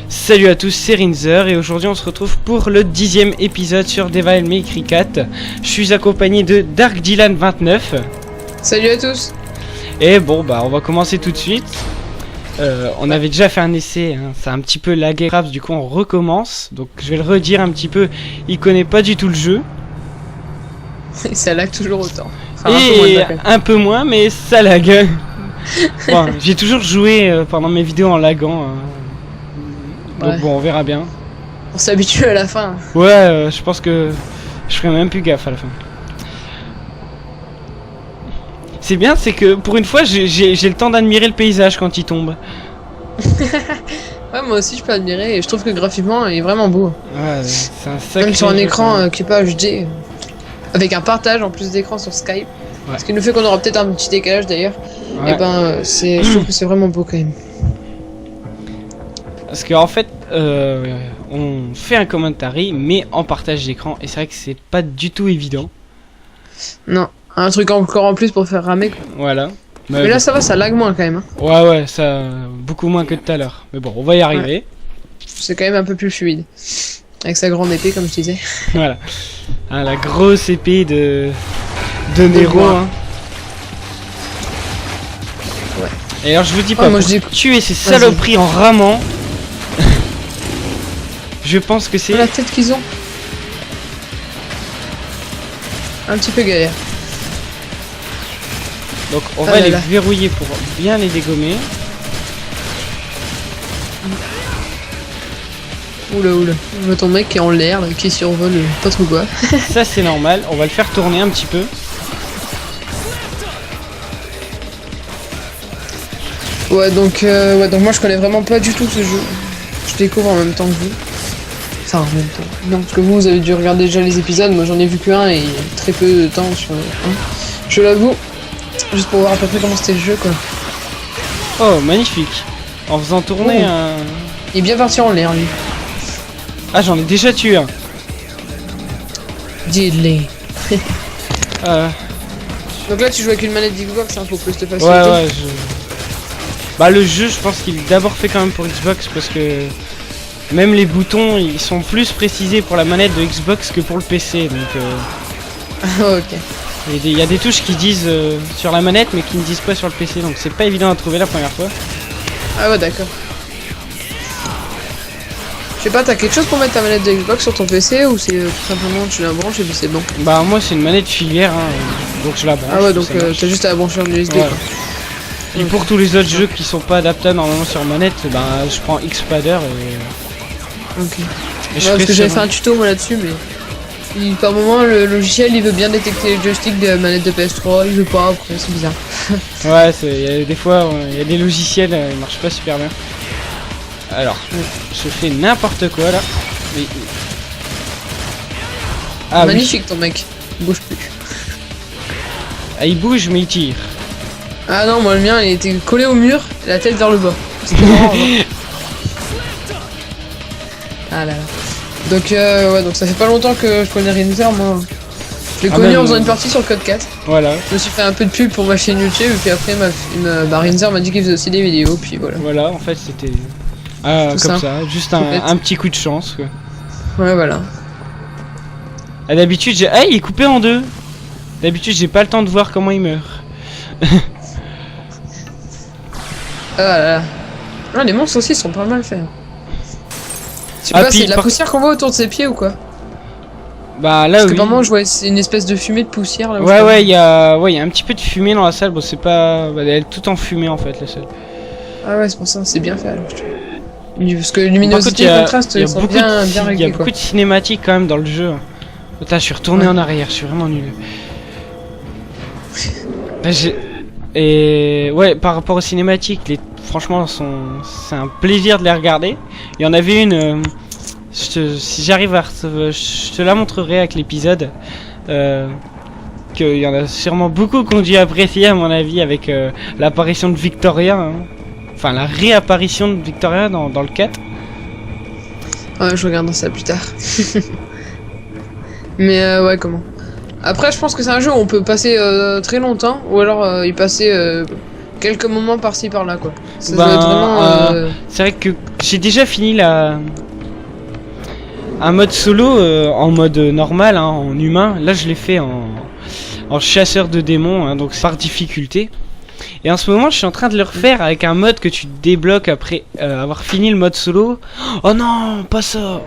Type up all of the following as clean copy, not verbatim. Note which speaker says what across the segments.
Speaker 1: Salut à tous, c'est Rinzer et aujourd'hui on se retrouve pour le 10e épisode sur Devil May Cry 4. Je suis accompagné de Dark Dylan 29.
Speaker 2: Salut à tous.
Speaker 1: Et bon bah on va commencer tout de suite. On avait déjà fait un essai, hein, ça a un petit peu lagué, du coup on recommence. Donc je vais le redire un petit peu, il connaît pas du tout le jeu.
Speaker 2: Et ça lag toujours autant. Enfin,
Speaker 1: Et un peu moins mais ça lag. Bon, j'ai toujours joué pendant mes vidéos en lagant. Donc
Speaker 2: ouais.
Speaker 1: Bon, on verra bien.
Speaker 2: On s'habitue à la fin.
Speaker 1: Ouais, je pense que je ferai même plus gaffe à la fin. C'est bien, c'est que pour une fois, j'ai le temps d'admirer le paysage quand il tombe.
Speaker 2: Ouais, moi aussi je peux admirer et je trouve que graphiquement il est vraiment beau.
Speaker 1: Ouais, c'est un sacré
Speaker 2: même sur un
Speaker 1: jeu,
Speaker 2: écran qui est pas HD. Avec un partage en plus d'écran sur Skype. Ouais. Ce qui nous fait qu'on aura peut-être un petit décalage d'ailleurs. Ouais. Et ben, je trouve que c'est vraiment beau quand même.
Speaker 1: Parce qu'en fait, on fait un commentary, mais en partage d'écran, et c'est vrai que c'est pas du tout évident.
Speaker 2: Non, un truc encore en plus pour faire ramer. Quoi.
Speaker 1: Voilà.
Speaker 2: Mais là, ça va, ça lag moins quand même. Hein.
Speaker 1: Ouais, ça beaucoup moins que tout à l'heure. Mais bon, on va y arriver. Ouais.
Speaker 2: C'est quand même un peu plus fluide. Avec sa grande épée, comme je disais.
Speaker 1: Voilà. Ah, la grosse épée de Nero. Hein. Ouais. Et alors, je vous dis pas, moi, je tuer ces saloperies en ramant. Je pense que c'est...
Speaker 2: La tête qu'ils ont. Un petit peu galère.
Speaker 1: Donc on va les verrouiller pour bien les dégommer.
Speaker 2: Oula. On voit ton mec qui est en l'air, qui survole pas trop quoi.
Speaker 1: Ça c'est normal, on va le faire tourner un petit peu.
Speaker 2: Ouais donc moi je connais vraiment pas du tout ce jeu. Je découvre en même temps que vous. Enfin, en même temps. Non, parce que vous avez dû regarder déjà les épisodes, moi j'en ai vu qu'un et très peu de temps sur un. Je l'avoue, juste pour voir à peu près comment c'était le jeu quoi.
Speaker 1: Oh, magnifique. En faisant tourner un...
Speaker 2: Il est bien parti en l'air lui.
Speaker 1: Ah, j'en ai déjà tué un.
Speaker 2: Dis-le. Donc là tu joues avec une manette d'Xbox, hein, pour plus te faciliter.
Speaker 1: Ouais, Bah le jeu, je pense qu'il est d'abord fait quand même pour Xbox parce que... Même les boutons, ils sont plus précisés pour la manette de Xbox que pour le PC, donc...
Speaker 2: Ok.
Speaker 1: Il y a des touches qui disent sur la manette, mais qui ne disent pas sur le PC, donc c'est pas évident à trouver la première fois.
Speaker 2: Ah ouais, d'accord. Je sais pas, t'as quelque chose pour mettre ta manette de Xbox sur ton PC, ou c'est tout simplement tu la branches et puis c'est bon?
Speaker 1: Bah moi c'est une manette filière, hein, donc je la branche.
Speaker 2: Ah ouais, donc t'as juste à la brancher en USB, ouais. Quoi.
Speaker 1: Et pour tous les autres jeux qui sont pas adaptables normalement sur manette, bah je prends Xpadder et...
Speaker 2: Ok. Et parce que j'avais fait un tuto moi là-dessus, mais par moment le logiciel il veut bien détecter les joysticks de manette de PS3, il veut pas, après c'est bizarre.
Speaker 1: Ouais, y a des fois il y a des logiciels ils marchent pas super bien. Alors, je fais n'importe quoi là. Mais...
Speaker 2: Ah, magnifique oui. Ton mec, il bouge plus.
Speaker 1: Ah il bouge mais il tire.
Speaker 2: Ah non, moi le mien il était collé au mur, la tête vers le bas. C'était marrant, ah là là. Donc ouais, donc ça fait pas longtemps que je connais Rinzer moi. Je l'ai connu en faisant une partie sur Code 4.
Speaker 1: Voilà.
Speaker 2: Je me suis fait un peu de pub pour ma chaîne YouTube et puis après Rinzer m'a dit qu'il faisait aussi des vidéos puis voilà.
Speaker 1: Voilà, en fait c'était comme ça, juste un petit coup de chance quoi.
Speaker 2: Ouais voilà.
Speaker 1: Ah, d'habitude j'ai... Ah il est coupé en deux. D'habitude j'ai pas le temps de voir comment il meurt.
Speaker 2: Ah là là. Ah, les monstres aussi sont pas mal faits. Je sais pas, c'est de la poussière qu'on voit autour de ses pieds ou quoi?
Speaker 1: Bah là
Speaker 2: parce que par moment je vois c'est une espèce de fumée de poussière là.
Speaker 1: Ouais, il y a un petit peu de fumée dans la salle, bon c'est pas... Bah, elle est tout en fumée en fait la salle.
Speaker 2: Ah ouais c'est pour ça, c'est bien fait alors. Parce que luminosité et contraste ils sont bien réglés.
Speaker 1: Il y a beaucoup de cinématiques quand même dans le jeu. Putain je suis retourné en arrière, je suis vraiment nul. Et ouais, par rapport aux cinématiques, franchement c'est un plaisir de les regarder. Il y en avait une... Si j'arrive à... Je te la montrerai avec l'épisode. qu'il y en a sûrement beaucoup qui ont dû apprécier à mon avis avec l'apparition de Victoria. Hein. Enfin la réapparition de Victoria dans le 4.
Speaker 2: Ouais, je regarderai ça plus tard. Mais ouais, comment. Après, je pense que c'est un jeu où on peut passer très longtemps, ou alors y passer quelques moments par-ci par-là, quoi. Ça doit être vraiment.
Speaker 1: C'est vrai que j'ai déjà fini un mode solo en mode normal, hein, en humain. Là, je l'ai fait en chasseur de démons, hein, donc c'est par difficulté. Et en ce moment, je suis en train de le refaire avec un mode que tu débloques après avoir fini le mode solo. Oh non, pas ça.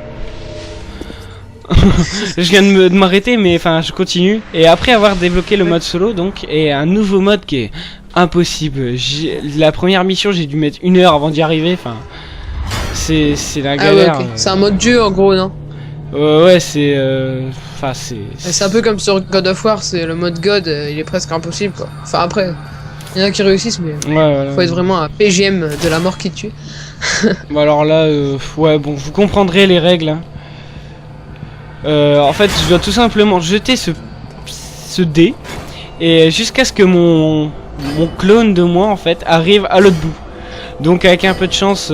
Speaker 1: Je viens de m'arrêter, mais enfin, je continue. Et après avoir débloqué le mode solo, donc, et un nouveau mode qui est impossible. La première mission, j'ai dû mettre 1 heure avant d'y arriver. Enfin, c'est la galère.
Speaker 2: Ouais, okay. C'est un mode Dieu en gros, non?
Speaker 1: Ouais, c'est. Enfin,
Speaker 2: c'est un peu comme sur God of War, c'est le mode God, il est presque impossible, quoi. Enfin, après, il y en a qui réussissent, mais
Speaker 1: voilà.
Speaker 2: Faut être vraiment un PGM de la mort qui tue.
Speaker 1: Bon, alors là, ouais, bon, vous comprendrez les règles. Hein. En fait, je dois tout simplement jeter ce dé et jusqu'à ce que mon clone de moi en fait arrive à l'autre bout. Donc avec un peu de chance,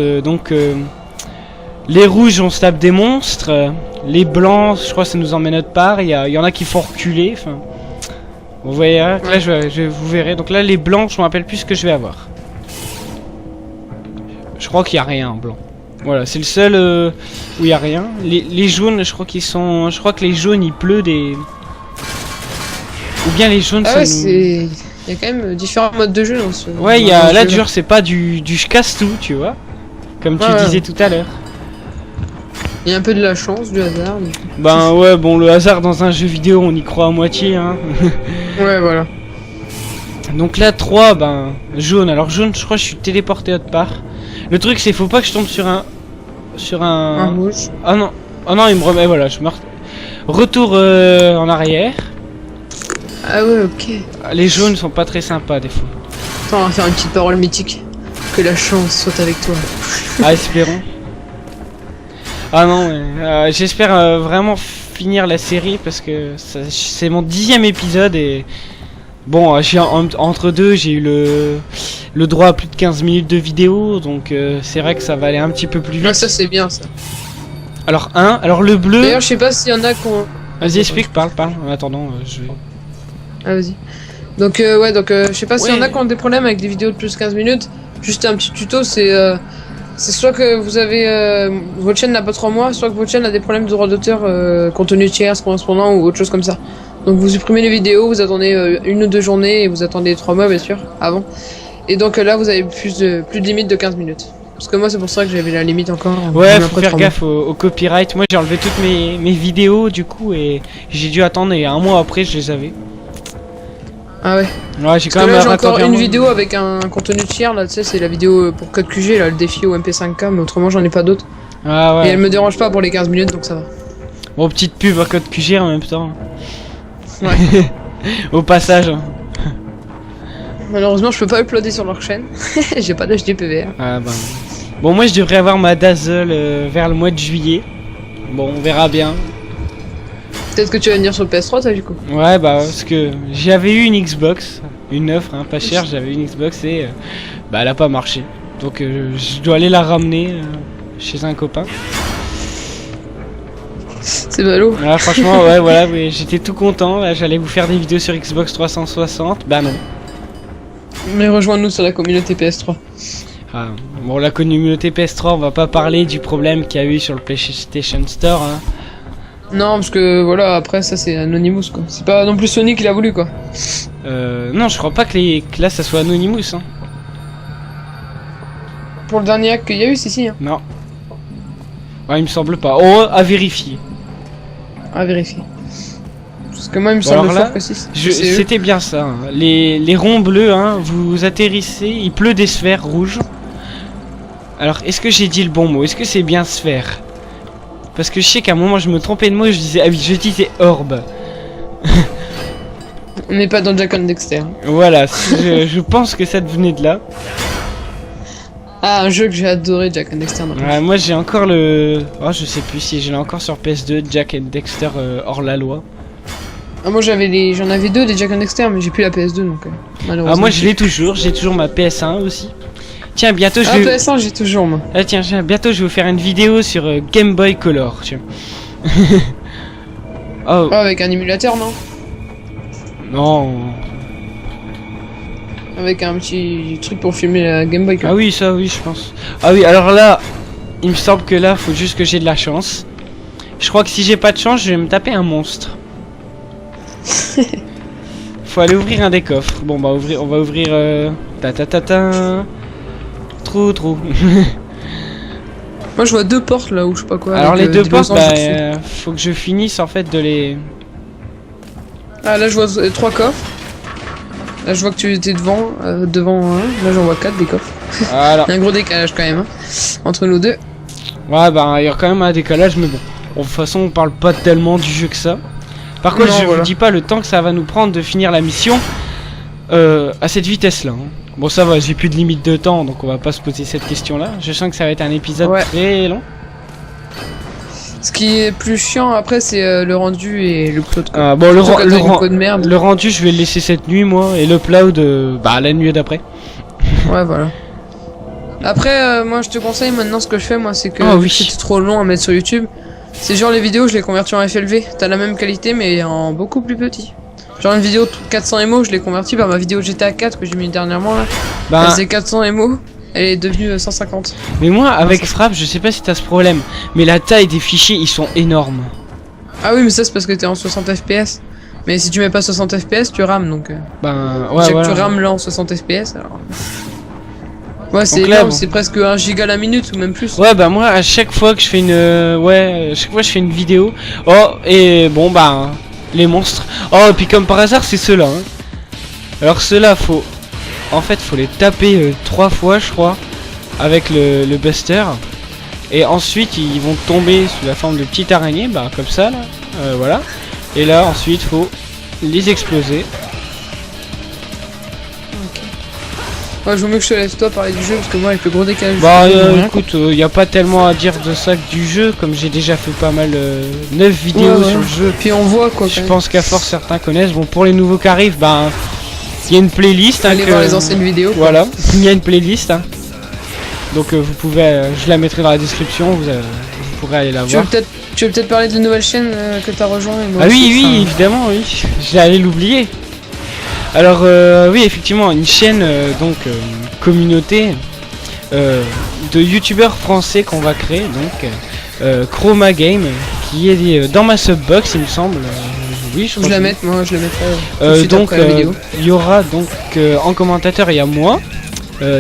Speaker 1: les rouges on se tape des monstres, les blancs je crois que ça nous emmène notre part. Il y en a qui font reculer. Enfin, vous voyez là, vous verrez. Donc là les blancs, je me rappelle plus ce que je vais avoir. Je crois qu'il y a rien en blanc. Voilà, c'est le seul où il y a rien. Les jaunes, je crois qu'ils sont. Je crois que les jaunes, il pleut des. Ou bien les jaunes.
Speaker 2: Ah ouais, c'est. Il y a quand même différents modes de jeu dans ce.
Speaker 1: Ouais, il y a là du genre, c'est pas du je casse tout, tu vois. Comme tu disais tout à l'heure.
Speaker 2: Il y a un peu de la chance, du hasard. Mais...
Speaker 1: Ben ouais, bon, le hasard dans un jeu vidéo, on y croit à moitié, hein.
Speaker 2: Ouais, voilà.
Speaker 1: Donc là, 3, ben, jaune. Alors jaune, je crois que je suis téléporté autre part. Le truc, c'est faut pas que je tombe sur un
Speaker 2: rouge.
Speaker 1: Ah non, il me remet, voilà, je meurs. Retour en arrière.
Speaker 2: Ah ouais, ok.
Speaker 1: Les jaunes sont pas très sympas des fois.
Speaker 2: Attends, on va faire une petite parole mythique. Que la chance soit avec toi.
Speaker 1: Ah, espérons. Ah non, ouais. J'espère vraiment finir la série parce que c'est mon 10e épisode et bon, entre deux, j'ai eu le droit à plus de 15 minutes de vidéo, donc c'est vrai que ça va aller un petit peu plus vite.
Speaker 2: Ah, ça c'est bien ça.
Speaker 1: Alors le bleu.
Speaker 2: D'ailleurs, je sais pas s'il y en a qui ont.
Speaker 1: Vas-y, explique, parle. En attendant, je vais.
Speaker 2: Ah, vas-y. Donc, ouais, donc je sais pas s'il y en a qui ont des problèmes avec des vidéos de plus de 15 minutes. Juste un petit tuto, c'est soit que vous avez. Votre chaîne n'a pas 3 mois, soit que votre chaîne a des problèmes de droit d'auteur, contenu tiers, correspondant ou autre chose comme ça. Donc, vous supprimez les vidéos, vous attendez 1 ou 2 journées et vous attendez 3 mois, bien sûr, avant. Et donc là, vous avez plus de limite de 15 minutes. Parce que moi, c'est pour ça que j'avais la limite encore.
Speaker 1: Ouais, faut faire gaffe au copyright. Moi, j'ai enlevé toutes mes vidéos, du coup, et j'ai dû attendre, et 1 mois après, je les avais.
Speaker 2: Ah ouais.
Speaker 1: Ouais, j'ai quand même
Speaker 2: j'ai encore une vidéo avec un contenu tiers, là, tu sais, c'est la vidéo pour Code QG, là, le défi au MP5K, mais autrement, j'en ai pas d'autres.
Speaker 1: Ah ouais.
Speaker 2: Et elle me dérange pas pour les 15 minutes, donc ça va.
Speaker 1: Bon, petite pub à Code QG en même temps.
Speaker 2: Ouais.
Speaker 1: Au passage.
Speaker 2: Malheureusement, je peux pas uploader sur leur chaîne. J'ai pas d'HDPVR.
Speaker 1: Ah bah. Bon, moi je devrais avoir ma Dazzle vers le mois de juillet. Bon, on verra bien.
Speaker 2: Peut-être que tu vas venir sur le PS3, toi, du coup.
Speaker 1: Ouais, bah, parce que j'avais eu une Xbox, une offre, hein, pas chère, j'avais une Xbox et bah, elle a pas marché. Donc, je dois aller la ramener chez un copain.
Speaker 2: C'est ballot.
Speaker 1: Ah, franchement, ouais, voilà, oui, j'étais tout content. Là, j'allais vous faire des vidéos sur Xbox 360. Bah, non.
Speaker 2: Mais rejoins-nous sur la communauté PS3.
Speaker 1: Ah, bon, la communauté PS3, on va pas parler du problème qu'il y a eu sur le PlayStation Store. Hein.
Speaker 2: Non, parce que voilà, après ça c'est Anonymous quoi. C'est pas non plus Sony qui l'a voulu quoi.
Speaker 1: Non, je crois pas que là ça soit Anonymous. Hein.
Speaker 2: Pour le dernier hack qu'il y a eu, si. Hein.
Speaker 1: Non. Ouais, il me semble pas. Oh, à vérifier.
Speaker 2: À vérifier. Parce que moi il me semble fort que si.
Speaker 1: C'était bien ça. Hein. Les ronds bleus, hein, vous atterrissez, il pleut des sphères rouges. Alors, est-ce que j'ai dit le bon mot? Est-ce que c'est bien sphère? Parce que je sais qu'à un moment je me trompais de mot et je disais, ah oui, je disais orbe.
Speaker 2: On n'est pas dans Jack and Dexter.
Speaker 1: Voilà, je pense que ça venait de là.
Speaker 2: Ah, un jeu que j'ai adoré, Jack and Dexter.
Speaker 1: Ouais, moi j'ai encore le... Oh, je sais plus si je l'ai encore sur PS2, Jack and Dexter hors la loi.
Speaker 2: Ah, moi j'en avais deux des Jack and Dexter, mais j'ai plus la PS2 donc malheureusement.
Speaker 1: Ah moi je l'ai toujours, j'ai toujours ma PS1 aussi. Tiens, bientôt je vais...
Speaker 2: PS1 j'ai toujours moi.
Speaker 1: Ah tiens, bientôt je vais vous faire une vidéo sur Game Boy Color, tiens. Oh.
Speaker 2: Oh, avec un émulateur, non?
Speaker 1: Non.
Speaker 2: Avec un petit truc pour filmer la Game Boy Color.
Speaker 1: Ah oui, ça oui, je pense. Ah oui, alors là, il me semble que là, faut juste que j'ai de la chance. Je crois que si j'ai pas de chance, je vais me taper un monstre. Faut aller ouvrir un des coffres. Bon, bah on va ouvrir ta ta ta ta. Trou.
Speaker 2: Moi je vois deux portes là où je sais pas quoi.
Speaker 1: Alors
Speaker 2: avec,
Speaker 1: les deux
Speaker 2: des
Speaker 1: portes,
Speaker 2: losanges
Speaker 1: bah,
Speaker 2: dessus.
Speaker 1: faut que je finisse en fait de les...
Speaker 2: Ah là je vois trois coffres. Là je vois que tu étais devant un. Là j'en vois 4 des coffres.
Speaker 1: Voilà.
Speaker 2: Il y a un gros décalage quand même hein, entre nous deux.
Speaker 1: Ouais, bah il y a quand même un décalage, mais bon. De toute façon, on parle pas tellement du jeu que ça. Par contre,
Speaker 2: Non,
Speaker 1: je
Speaker 2: voilà.
Speaker 1: vous dis pas le temps que ça va nous prendre de finir la mission à cette vitesse-là. Hein. Bon, ça va, j'ai plus de limite de temps, donc on va pas se poser cette question-là. Je sens que ça va être un épisode
Speaker 2: Ouais.
Speaker 1: très long.
Speaker 2: Ce qui est plus chiant après c'est le rendu et le plot.
Speaker 1: Ah, bon, le,
Speaker 2: Surtout quand t'as une
Speaker 1: ren-
Speaker 2: code merde.
Speaker 1: le rendu, je vais le laisser cette nuit, moi, et le upload, bah, la nuit d'après.
Speaker 2: Ouais voilà. Après moi je te conseille maintenant ce que je fais moi c'est que
Speaker 1: Ah,
Speaker 2: vu
Speaker 1: oui.
Speaker 2: que c'était trop long à mettre sur YouTube. C'est genre les vidéos je les convertis en FLV. T'as la même qualité mais en beaucoup plus petit. Genre une vidéo de 400 MO je l'ai converti par ma vidéo GTA 4 que j'ai mis dernièrement là.
Speaker 1: Bah,
Speaker 2: Elle faisait 400 MO. Elle est devenue 150.
Speaker 1: mais moi, avec Frappe, je sais pas si t'as ce problème, mais la taille des fichiers, ils sont énormes.
Speaker 2: Ah oui mais ça c'est parce que t'es en 60 FPS. Mais si tu mets pas 60 FPS tu rames donc.
Speaker 1: Ben,
Speaker 2: Déjà
Speaker 1: ouais,
Speaker 2: que
Speaker 1: voilà.
Speaker 2: tu rames là en 60 FPS alors. Ouais c'est
Speaker 1: Donc là,
Speaker 2: énorme,
Speaker 1: bon.
Speaker 2: c'est presque 1 giga la minute ou même plus.
Speaker 1: Ouais, bah moi à chaque fois que je fais une chaque fois que je fais une vidéo, oh, et bon bah les monstres. Oh, et puis comme par hasard, c'est ceux-là hein. Alors ceux-là, faut les taper 3 fois, je crois, avec le buster. Et ensuite, ils vont tomber sous la forme de petites araignées, bah comme ça là. Voilà. Et là, ensuite, faut les exploser.
Speaker 2: Ouais, je veux mieux que je te laisse toi parler du jeu parce que moi avec le gros décalage.
Speaker 1: Bah
Speaker 2: je comprends rien,
Speaker 1: écoute, y a pas tellement à dire de ça que du jeu, comme j'ai déjà fait pas mal 9 vidéos
Speaker 2: Ouais, ouais.
Speaker 1: sur le jeu.
Speaker 2: Puis on voit quoi.
Speaker 1: Je
Speaker 2: quand même.
Speaker 1: pense qu'à force certains connaissent. Bon, pour les nouveaux qui arrivent, ben il y a une playlist. Hein,
Speaker 2: Allez voir les anciennes vidéos. quoi.
Speaker 1: Voilà, il y a une playlist. Hein. Donc vous pouvez, je la mettrai dans la description. Vous pourrez aller la
Speaker 2: Tu
Speaker 1: voir.
Speaker 2: veux peut-être parler de la nouvelle chaîne que t'as rejoint et moi
Speaker 1: Ah
Speaker 2: aussi,
Speaker 1: oui,
Speaker 2: enfin,
Speaker 1: évidemment, oui. J'allais l'oublier. Alors oui, effectivement, une chaîne communauté de youtubeurs français qu'on va créer, donc Chroma Game, qui est dans ma subbox, il me semble. Oui,
Speaker 2: Faut que je la mette, moi je la mettrai. tout de
Speaker 1: Euh,
Speaker 2: suite
Speaker 1: donc
Speaker 2: après la vidéo.
Speaker 1: il y aura donc en commentateur il y a moi,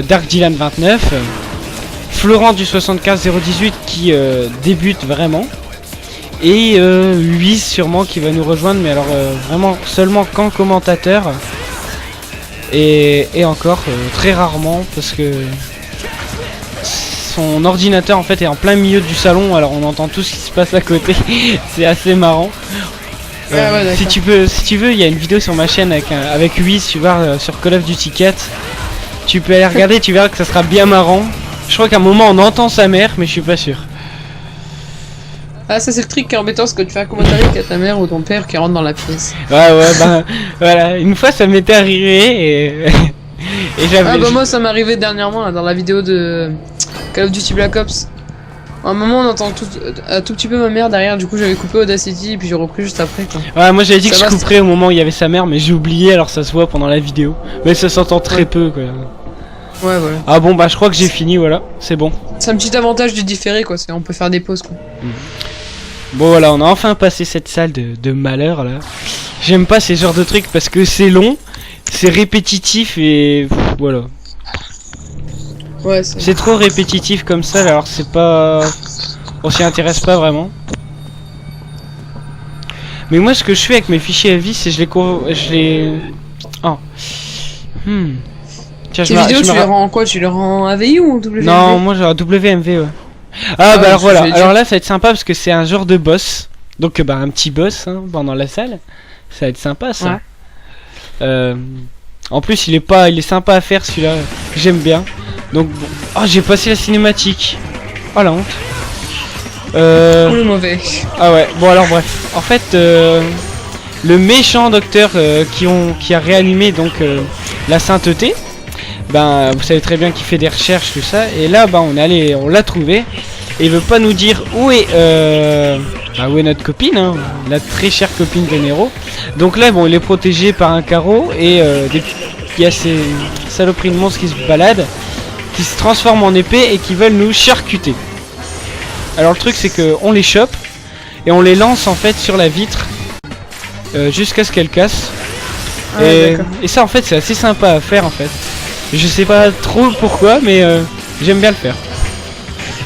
Speaker 1: Dark Dylan 29, Florent du 75018 qui débute vraiment, et Luis sûrement qui va nous rejoindre, mais alors vraiment seulement qu'en commentateur, et encore très rarement parce que son ordinateur en fait est en plein milieu du salon, alors on entend tout ce qui se passe à côté. C'est assez marrant.
Speaker 2: Ah ouais, d'accord.
Speaker 1: si tu veux, il y a une vidéo sur ma chaîne avec Luis, tu vois, sur Call of Duty 4. Tu peux aller regarder, tu verras que ça sera bien marrant. Je crois qu'à un moment on entend sa mère, mais je suis pas sûr.
Speaker 2: Ah ça c'est le truc qui est embêtant, parce que tu fais un commentaire avec ta mère ou ton père qui rentre dans la pièce.
Speaker 1: Ouais, ben voilà, une fois ça m'était arrivé et et j'avais.
Speaker 2: Ah bah moi ça m'est arrivé dernièrement là, dans la vidéo de Call of Duty Black Ops. À un moment on entend un tout petit peu ma mère derrière, du coup j'avais coupé Audacity et puis j'ai repris juste après quoi.
Speaker 1: Ouais, moi j'avais dit que
Speaker 2: Ça
Speaker 1: je
Speaker 2: va,
Speaker 1: couperais au moment où il y avait sa mère, mais j'ai oublié, alors ça se voit pendant la vidéo. Mais ça s'entend très
Speaker 2: Ouais.
Speaker 1: peu quoi.
Speaker 2: Ouais voilà.
Speaker 1: Ah bon, bah je crois que j'ai fini, voilà, c'est bon.
Speaker 2: C'est un petit avantage du différé quoi, c'est on peut faire des pauses quoi.
Speaker 1: Bon voilà, on a enfin passé cette salle de malheur là. J'aime pas ces genres de trucs parce que c'est long, c'est répétitif et voilà.
Speaker 2: Ouais
Speaker 1: C'est trop répétitif comme ça, alors c'est pas... On s'y intéresse pas vraiment. Mais moi ce que je fais avec mes fichiers à vie, c'est je les... Oh. Tiens,
Speaker 2: Tes vidéos tu les rends en quoi? Tu les rends en AVI ou en WMV?
Speaker 1: Non, moi j'ai un WMV, ouais. Ah
Speaker 2: Ah,
Speaker 1: bah alors
Speaker 2: je
Speaker 1: voilà,
Speaker 2: vais dire.
Speaker 1: alors là ça va être sympa parce que c'est un genre de boss. Donc bah un petit boss hein, pendant la salle. Ça va être sympa ça. En plus il est sympa à faire celui-là, j'aime bien. Donc bon. Oh, j'ai passé la cinématique. Oh la honte.
Speaker 2: Ou le mauvais.
Speaker 1: Ah ouais, bon alors bref. En fait le méchant docteur qui a réanimé donc la sainteté. Ben vous savez très bien qu'il fait des recherches tout ça. Et là on l'a trouvé. Et il veut pas nous dire où est notre copine, hein, la très chère copine de Nero. Donc là il est protégé par un carreau et il y a ces saloperies de monstres qui se baladent, qui se transforment en épée et qui veulent nous charcuter. Alors le truc c'est que on les chope et on les lance en fait sur la vitre jusqu'à ce qu'elle casse. Et ça en fait c'est assez sympa à faire en fait. Je sais pas trop pourquoi mais j'aime bien le faire.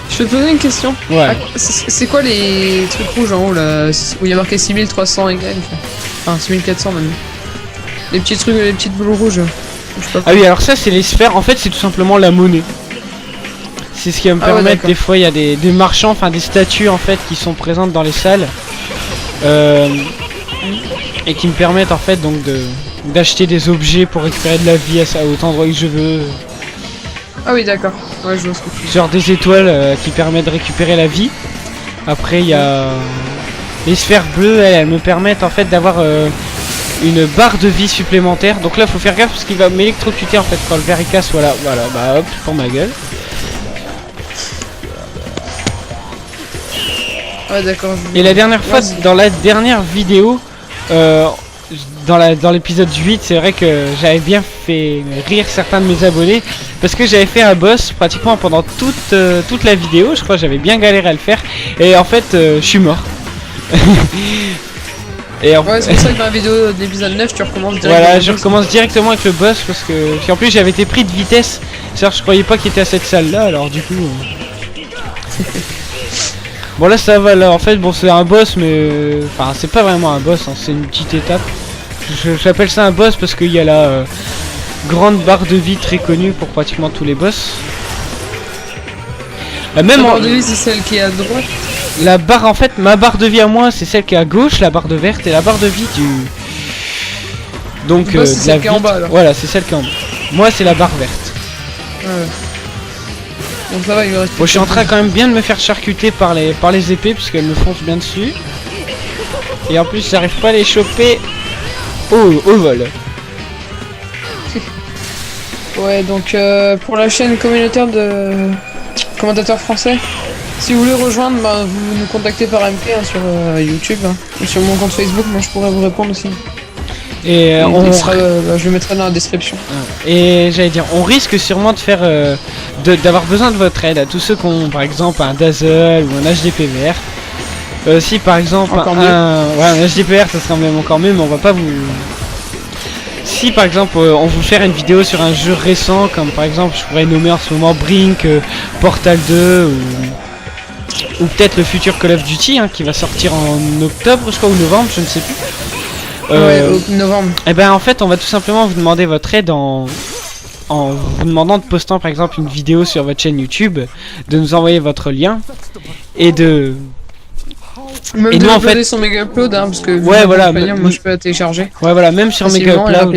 Speaker 2: Je peux te poser une question.
Speaker 1: Ouais.
Speaker 2: C'est quoi les trucs rouges en haut là où il y a marqué 6300 égal, enfin 6400 même. Les petits trucs, les petites boules rouges.
Speaker 1: Ah oui, alors ça c'est les sphères, en fait c'est tout simplement la monnaie. C'est ce qui va me permettre, des fois il y a des marchands, enfin des statues en fait qui sont présentes dans les salles. Et qui me permettent en fait donc d'acheter des objets pour récupérer de la vie à autant d'endroits que je veux.
Speaker 2: Ah oui d'accord, ouais je vois ce que tu veux.
Speaker 1: Genre des étoiles qui permettent de récupérer la vie. Après il y a les sphères bleues, elles me permettent en fait d'avoir une barre de vie supplémentaire. Donc là faut faire gaffe parce qu'il va m'électrocuter en fait quand le verre il casse. Voilà, bah hop pour ma gueule.
Speaker 2: Ouais d'accord.
Speaker 1: Et la dernière fois, dans la dernière vidéo, dans l'épisode 8, c'est vrai que j'avais bien fait rire certains de mes abonnés parce que j'avais fait un boss pratiquement pendant toute la vidéo. Je crois que j'avais bien galéré à le faire et en fait je suis mort. Et
Speaker 2: ouais, c'est pour ça que dans la vidéo de l'épisode 9 tu recommences directement.
Speaker 1: Voilà, je recommence directement avec le boss parce que en plus j'avais été pris de vitesse. C'est-à-dire je croyais pas qu'il était à cette salle là, alors du coup bon là ça va là, en fait bon c'est un boss mais enfin c'est pas vraiment un boss hein, c'est une petite étape. J'appelle ça un boss parce qu'il y a la grande barre de vie très connue pour pratiquement tous les boss. Même
Speaker 2: la barre de vie c'est celle qui est à droite.
Speaker 1: La barre en fait, ma barre de vie à moi c'est celle qui est à gauche, la barre de verte, et la barre de vie du... Donc
Speaker 2: c'est celle qui est en bas alors.
Speaker 1: Voilà, c'est celle qui est en bas. Moi c'est la barre verte.
Speaker 2: Ouais. Donc ça va, il me reste.
Speaker 1: Bon, je suis en train quand même bien de me faire charcuter par les épées parce qu'elles me foncent bien dessus. Et en plus j'arrive pas à les choper au vol.
Speaker 2: Ouais donc pour la chaîne communautaire de commentateurs français, si vous voulez rejoindre, bah, vous nous contactez par MP hein, sur YouTube hein, ou sur mon compte Facebook, moi je pourrais vous répondre aussi.
Speaker 1: Et
Speaker 2: je le mettrai dans la description.
Speaker 1: Et j'allais dire, on risque sûrement de faire d'avoir besoin de votre aide à tous ceux qui ont par exemple un Dazzle ou un HDPVR. Si par exemple un HDPR ça serait même encore mieux, mais on va pas vous... Si par exemple on veut faire une vidéo sur un jeu récent, comme par exemple je pourrais nommer en ce moment Brink, Portal 2 ou peut-être le futur Call of Duty hein, qui va sortir en octobre je crois ou novembre, je ne sais plus.
Speaker 2: Ouais, au novembre.
Speaker 1: Et ben en fait on va tout simplement vous demander votre aide en vous demandant de poster par exemple une vidéo sur votre chaîne YouTube, de nous envoyer votre lien et de...
Speaker 2: Même de uploader son méga upload hein, parce que
Speaker 1: ouais voilà,
Speaker 2: moi je peux la télécharger.
Speaker 1: Ouais voilà, même sur méga upload.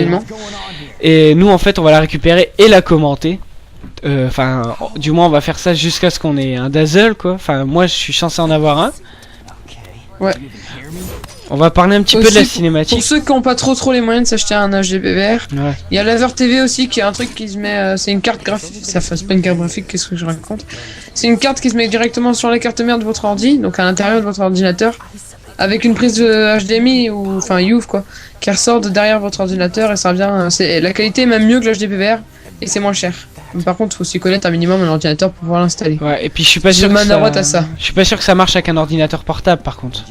Speaker 1: Et nous en fait on va la récupérer et la commenter. Enfin du moins on va faire ça jusqu'à ce qu'on ait un Dazzle quoi. Enfin moi je suis censé en avoir un.
Speaker 2: Ouais.
Speaker 1: On va parler un petit peu de la cinématique.
Speaker 2: Pour ceux qui n'ont pas trop les moyens de s'acheter un HDPVR,
Speaker 1: ouais.
Speaker 2: Il y a Laser TV aussi qui est un truc qui se met, c'est une carte graphique, c'est pas une carte graphique, qu'est-ce que je raconte? C'est une carte qui se met directement sur la carte mère de votre ordi, donc à l'intérieur de votre ordinateur, avec une prise de HDMI ou enfin UV quoi, qui ressort de derrière votre ordinateur et ça revient, la qualité est même mieux que l'HDPVR et c'est moins cher. Mais par contre, faut s'y connaître un minimum un ordinateur pour pouvoir l'installer.
Speaker 1: Ouais, et puis je suis pas sûr que
Speaker 2: je
Speaker 1: suis pas sûr que ça marche avec un ordinateur portable par contre.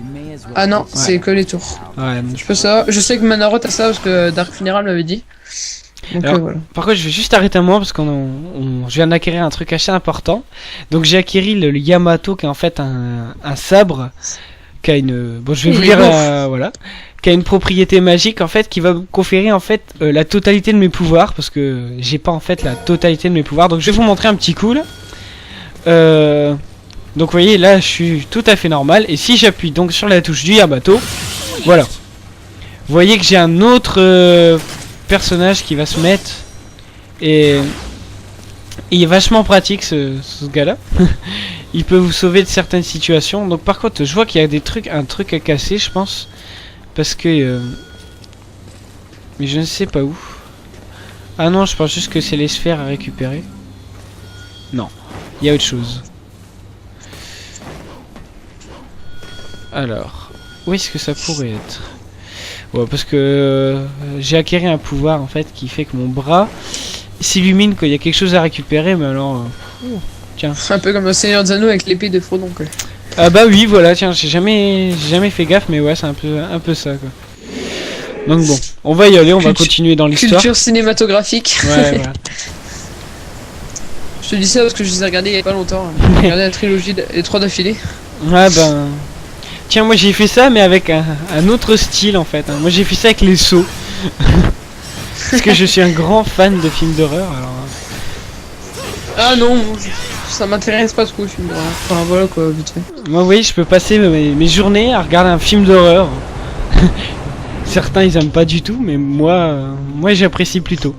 Speaker 2: Ah non, c'est que les tours.
Speaker 1: Ouais.
Speaker 2: Je sais que Manarot a ça parce que Dark Funeral m'avait dit. Donc
Speaker 1: alors,
Speaker 2: voilà.
Speaker 1: Par contre, je vais juste arrêter un moment parce je viens d'acquérir un truc assez important. Donc j'ai acquis le Yamato qui est en fait un sabre qui a une... Bon, je vais vous lire voilà. Qui a une propriété magique en fait qui va me conférer en fait la totalité de mes pouvoirs parce que j'ai pas en fait la totalité de mes pouvoirs. Donc je vais vous montrer un petit coup là. Donc vous voyez là je suis tout à fait normal et si j'appuie donc sur la touche du Yamato, voilà. Vous voyez que j'ai un autre personnage qui va se mettre et il est vachement pratique ce gars là. Il peut vous sauver de certaines situations. Donc par contre je vois qu'il y a un truc à casser je pense. Parce que... Mais je ne sais pas où. Ah non, je pense juste que c'est les sphères à récupérer. Non, il y a autre chose. Alors, où est-ce que ça pourrait être? Ouais, parce que j'ai acquis un pouvoir en fait qui fait que mon bras s'illumine quand il y a quelque chose à récupérer, mais alors... tiens.
Speaker 2: C'est un peu comme le Seigneur des Anneaux avec l'épée de Frodon, quoi.
Speaker 1: Ah bah oui, voilà, tiens, j'ai jamais fait gaffe, mais ouais, c'est un peu ça, quoi. Donc bon, on va y aller, on va continuer dans l'histoire.
Speaker 2: Culture cinématographique.
Speaker 1: Ouais, voilà.
Speaker 2: Je te dis ça parce que je les ai regardés il y a pas longtemps. J'ai regardé la trilogie, les 3 d'affilée.
Speaker 1: Ouais, ben... Tiens, moi j'ai fait ça, mais avec un autre style, en fait. Moi j'ai fait ça avec les sauts. Parce que je suis un grand fan de films d'horreur, alors...
Speaker 2: Ah non, ça m'intéresse pas trop, le film d'horreur. Enfin voilà quoi, vite fait.
Speaker 1: Moi, vous voyez, je peux passer mes journées à regarder un film d'horreur. Certains ils aiment pas du tout, mais moi j'apprécie plutôt.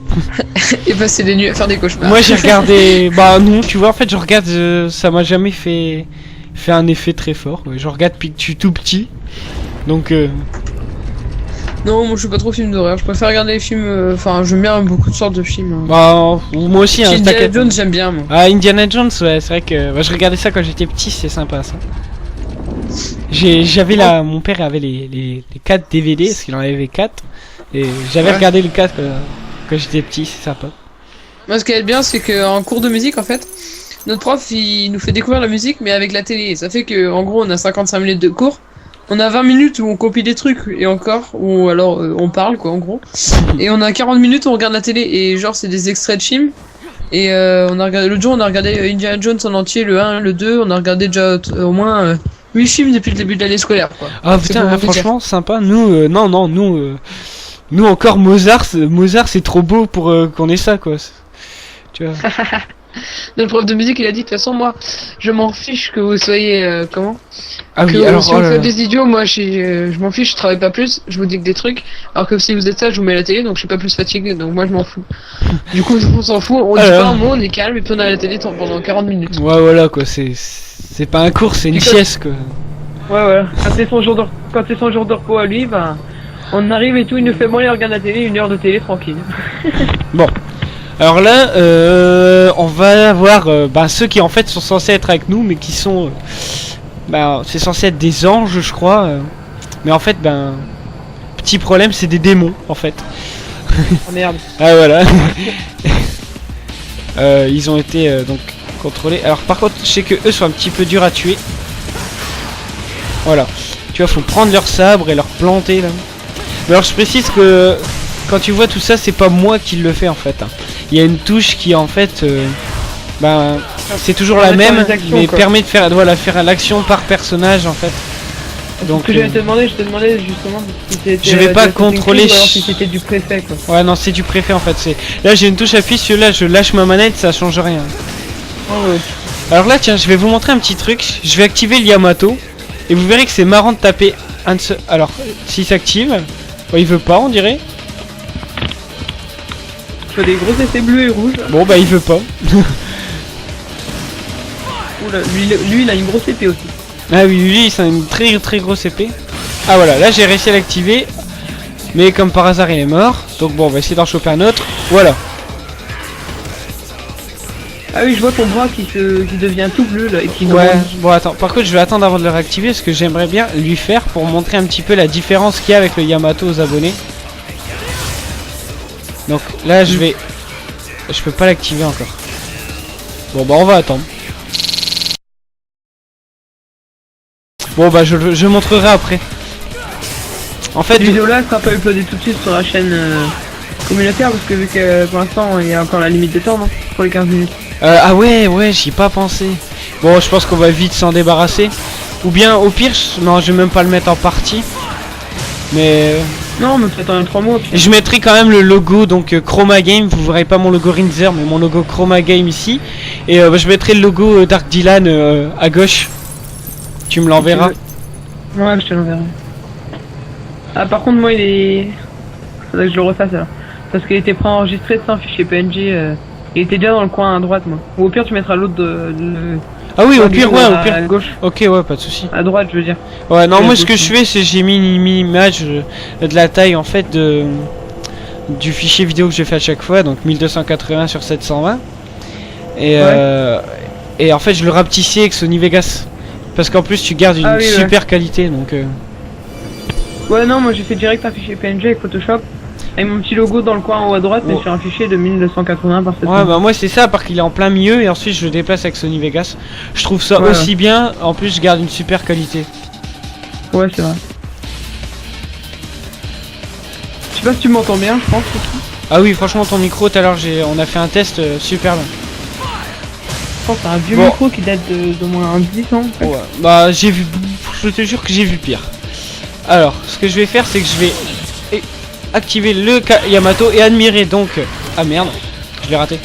Speaker 2: Et passer des nuits à faire des cauchemars.
Speaker 1: Moi j'ai regardé, bah non, tu vois, en fait je regarde, ça m'a jamais fait un effet très fort. Ouais. Je regarde depuis que je suis tout petit, donc.
Speaker 2: Non, moi je suis pas trop film d'horreur. Je préfère regarder les films. Enfin, j'aime bien beaucoup de sortes de films.
Speaker 1: Bah moi aussi. Hein,
Speaker 2: Indiana Jones j'aime bien moi.
Speaker 1: Ah Indiana Jones, ouais, c'est vrai que bah, je regardais ça quand j'étais petit, c'est sympa ça. J'avais mon père avait les 4 DVD parce qu'il en avait 4 et j'avais regardé le 4 quand j'étais petit, c'est sympa.
Speaker 2: Moi ce qui est bien c'est qu'en cours de musique en fait, notre prof il nous fait découvrir la musique mais avec la télé. Ça fait que en gros on a 55 minutes de cours, on a 20 minutes où on copie des trucs et encore, ou alors on parle quoi en gros. Et on a 40 minutes où on regarde la télé et genre c'est des extraits de films. Et on a regardé, l'autre jour on a regardé Indiana Jones en entier, le 1, le 2, on a regardé déjà au moins 8 films depuis le début de l'année scolaire quoi.
Speaker 1: Ah putain, franchement sympa. Nous nous encore Mozart c'est trop beau pour qu'on ait ça quoi. Tu vois.
Speaker 2: Notre prof de musique il a dit de toute façon moi je m'en fiche que vous soyez comment.
Speaker 1: Ah oui,
Speaker 2: que,
Speaker 1: alors
Speaker 2: si vous faites des idiots, moi je m'en fiche, je travaille pas plus, je vous dis que des trucs. Alors que si vous êtes ça, je vous mets à la télé, donc je suis pas plus fatigué, donc moi je m'en fous. Du coup, on s'en fout, on dit pas un mot, on est calme et puis on a la télé pendant 40 minutes.
Speaker 1: Ouais, voilà quoi, c'est pas un cours, c'est une sieste quoi.
Speaker 3: Ouais, ouais. Quand c'est son jour de repos à lui, ben, on arrive et tout, il nous fait bon, allez, regarde la télé, 1 heure de télé tranquille.
Speaker 1: Bon. Alors là, on va avoir ceux qui en fait sont censés être avec nous, mais qui sont... c'est censé être des anges, je crois. Mais en fait, petit problème, c'est des démons, en fait.
Speaker 3: Oh merde.
Speaker 1: Ah voilà. Ils ont été donc contrôlés. Alors par contre, je sais que eux sont un petit peu durs à tuer. Voilà. Tu vois, faut prendre leur sabre et leur planter là. Mais alors je précise que quand tu vois tout ça, c'est pas moi qui le fais en fait. Il y a une touche qui en fait, c'est toujours la même, mais permet de faire, faire l'action par personnage en fait.
Speaker 3: Donc ce que j'allais te demander, je te demandais justement si c'était.
Speaker 1: Je vais pas contrôler.
Speaker 3: Si c'était du préfet quoi.
Speaker 1: Ouais non, c'est du préfet en fait. Là j'ai une touche appuie, celui-là je lâche ma manette, ça change rien.
Speaker 3: Oh, ouais.
Speaker 1: Alors là tiens, je vais vous montrer un petit truc. Je vais activer le Yamato et vous verrez que c'est marrant de taper un de ceux. Alors s'il s'active, il veut pas on dirait.
Speaker 3: Je vois des gros effets bleus et rouges.
Speaker 1: Bon il veut pas.
Speaker 3: Oula, lui il a une grosse épée aussi.
Speaker 1: Ah oui, lui c'est une très très grosse épée. Ah voilà, là j'ai réussi à l'activer. Mais comme par hasard il est mort. Donc bon, on va essayer d'en choper un autre. Voilà.
Speaker 3: Ah oui, je vois ton bras qui devient tout bleu là et qui
Speaker 1: ouais, bon attends, par contre je vais attendre avant de le réactiver parce que j'aimerais bien lui faire pour montrer un petit peu la différence qu'il y a avec le Yamato aux abonnés. Donc là je peux pas l'activer encore. Bon on va attendre. Bon je montrerai après. En fait,
Speaker 3: cette vidéo là sera pas uploadée tout de suite sur la chaîne communautaire parce que vu que pour l'instant il y a encore la limite de temps non, pour les 15 minutes.
Speaker 1: Ah ouais j'y ai pas pensé. Bon je pense qu'on va vite s'en débarrasser. Ou bien au pire, non je vais même pas le mettre en partie. Mais...
Speaker 3: Non mais peut-être en 3 mois. Puis...
Speaker 1: Je mettrai quand même le logo donc Chroma Game. Vous verrez pas mon logo Rinzer mais mon logo Chroma Game ici. Et je mettrai le logo Dark Dylan à gauche. Tu me l'enverras.
Speaker 3: Ouais je te l'enverrai. Ah par contre moi il est... Faudrait que je le refasse alors. Parce qu'il était préenregistré sans fichier PNG. Il était déjà dans le coin à droite moi. Ou au pire tu mettras l'autre de...
Speaker 1: Ah oui, au
Speaker 3: Enfin, du
Speaker 1: pire,
Speaker 3: coup,
Speaker 1: ouais, au
Speaker 3: à
Speaker 1: pire.
Speaker 3: gauche,
Speaker 1: Ok, ouais, pas de souci.
Speaker 3: à droite, je veux dire.
Speaker 1: Ouais, non,
Speaker 3: Ouais,
Speaker 1: moi ce que
Speaker 3: gauche,
Speaker 1: je fais, c'est j'ai mis une image de la taille en fait du fichier vidéo que je fais à chaque fois, donc 1280 sur 720. Et en fait, je le rapetissais avec Sony Vegas. Parce qu'en plus, tu gardes une
Speaker 3: Ah oui,
Speaker 1: super qualité, donc.
Speaker 3: Ouais, non, moi j'ai fait direct un fichier PNG avec Photoshop. Avec mon petit logo dans le coin en haut à droite, mais
Speaker 1: Oh.
Speaker 3: sur un fichier de 1280 par 720.
Speaker 1: Ouais, bah moi c'est ça, à part qu'il est en plein milieu et ensuite je le déplace avec Sony Vegas. Je trouve ça
Speaker 3: Ouais.
Speaker 1: aussi bien, en plus je garde une super qualité.
Speaker 3: Ouais, c'est vrai. Je sais pas si tu m'entends bien, je pense.
Speaker 1: Ah oui, franchement, ton micro, tout à l'heure, on a fait un test super bien.
Speaker 3: Je pense que c'est un vieux
Speaker 1: Bon.
Speaker 3: micro qui date d'au moins 10 ans.
Speaker 1: Ouais, bah j'ai vu, je te jure que j'ai vu pire. Alors, ce que je vais faire, c'est que je vais activer le Yamato et admirer donc. Ah merde, je l'ai raté.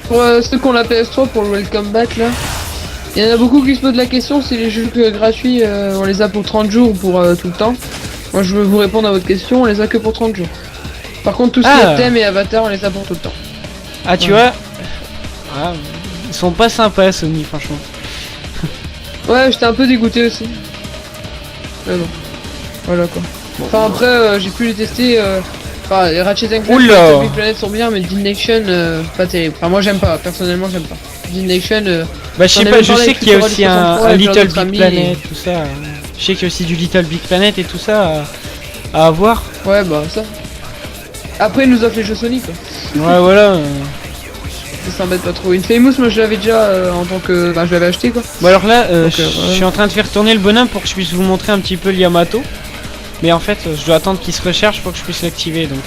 Speaker 2: Pour ceux qui ont la PS3 pour le Welcome Back là, il y en a beaucoup qui se posent la question si les jeux gratuits on les a pour 30 jours ou pour tout le temps. Moi je veux vous répondre à votre question, on les a que pour 30 jours. Par contre tout ce qui est thème et avatar on les a pour tout le temps.
Speaker 1: Ah tu vois, ah, ils sont pas sympas Sony franchement.
Speaker 2: Ouais j'étais un peu dégoûté aussi. Mais bon, voilà quoi. Enfin après j'ai pu les tester, enfin les Ratchet Clank et
Speaker 1: Oula.
Speaker 2: Little Big Planet sont bien mais Dead Nation pas terrible. Enfin moi j'aime pas, personnellement j'aime pas. Dead Nation
Speaker 1: Bah je sais
Speaker 2: J'en ai
Speaker 1: pas,
Speaker 2: même
Speaker 1: je
Speaker 2: parlé
Speaker 1: sais
Speaker 2: avec
Speaker 1: qu'il y a
Speaker 2: Futura
Speaker 1: aussi
Speaker 2: du 63
Speaker 1: un
Speaker 2: avec
Speaker 1: Little
Speaker 2: notre
Speaker 1: Big
Speaker 2: ami
Speaker 1: Planet, tout ça. Je sais qu'il y a aussi du Little Big Planet et tout ça à avoir.
Speaker 2: Ouais bah ça. Après ils nous offrent les jeux Sony quoi.
Speaker 1: Ouais voilà.
Speaker 2: Ça s'embête pas trop. Une Famous moi je l'avais déjà en tant que... Bah je l'avais acheté quoi.
Speaker 1: Bon alors là,
Speaker 2: Donc,
Speaker 1: je
Speaker 2: ouais.
Speaker 1: suis en train de faire tourner le bonhomme pour que je puisse vous montrer un petit peu le Yamato. Mais en fait, je dois attendre qu'il se recharge pour que je puisse l'activer. Donc,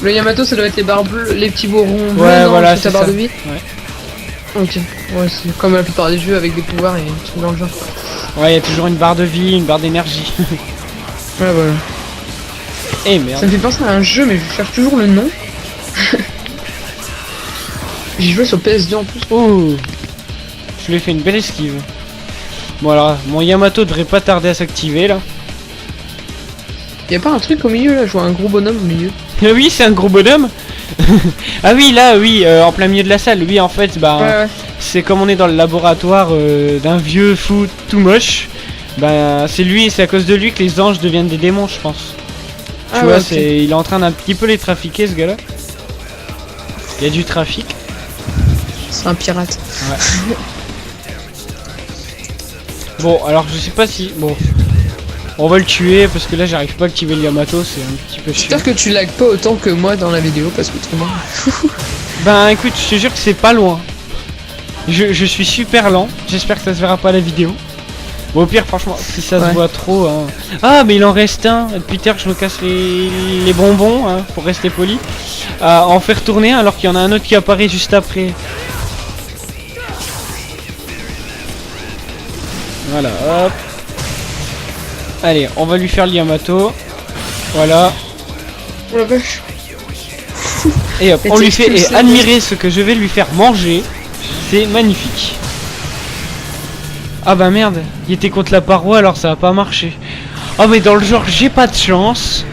Speaker 2: Le Yamato ça doit être les barres bleues, les petits beaux ronds bleus
Speaker 1: ouais,
Speaker 2: non,
Speaker 1: voilà,
Speaker 2: c'est ta
Speaker 1: c'est
Speaker 2: barre
Speaker 1: ça.
Speaker 2: de vie.
Speaker 1: Ouais.
Speaker 2: Ok. Ouais c'est comme la plupart des jeux avec des pouvoirs et des trucs dans le genre.
Speaker 1: Ouais, il y a toujours une barre de vie, une barre d'énergie.
Speaker 2: Ouais voilà.
Speaker 1: Eh
Speaker 2: Ça
Speaker 1: merde.
Speaker 2: me fait penser à un jeu mais je cherche toujours le nom. J'ai joué sur PS2 en plus.
Speaker 1: Oh, je lui ai fait une belle esquive. Bon alors, mon Yamato devrait pas tarder à s'activer là.
Speaker 2: Y'a pas un truc au milieu là, je vois un gros bonhomme au milieu.
Speaker 1: Ah oui, c'est un gros bonhomme. Ah oui, là, oui, en plein milieu de la salle. Oui, en fait, bah,
Speaker 2: Ouais.
Speaker 1: c'est comme on est dans le laboratoire d'un vieux fou tout moche. Bah, c'est lui, c'est à cause de lui que les anges deviennent des démons, je pense. Tu
Speaker 2: Ah
Speaker 1: vois,
Speaker 2: ouais, ok.
Speaker 1: il est en train d'un petit peu les trafiquer, ce gars-là. Il y a du trafic.
Speaker 2: C'est un pirate.
Speaker 1: Bon, alors je sais pas si... Bon, on va le tuer parce que là, j'arrive pas à activer le Yamato, c'est un petit peu chiant.
Speaker 2: J'espère que tu lags pas autant que moi dans la vidéo parce que autrement...
Speaker 1: Ben écoute, je te jure que c'est pas loin. Je suis super lent, j'espère que ça se verra pas à la vidéo. Bon, au pire, franchement, si ça se
Speaker 2: Ouais.
Speaker 1: voit trop... hein. Ah, mais il en reste un. Depuis tard, je me casse les bonbons, hein, pour rester poli. À en faire tourner un alors qu'il y en a un autre qui apparaît juste après. Voilà, hop. Allez, on va lui faire le Yamato. Voilà.
Speaker 2: Oh la vache.
Speaker 1: Et hop,
Speaker 2: Et
Speaker 1: on
Speaker 2: tu
Speaker 1: lui fait
Speaker 2: expulses
Speaker 1: et
Speaker 2: la
Speaker 1: admirer ce que je vais lui faire manger. C'est magnifique. Ah bah merde, il était contre la paroi alors ça va pas marcher. Oh mais dans le genre j'ai pas de chance.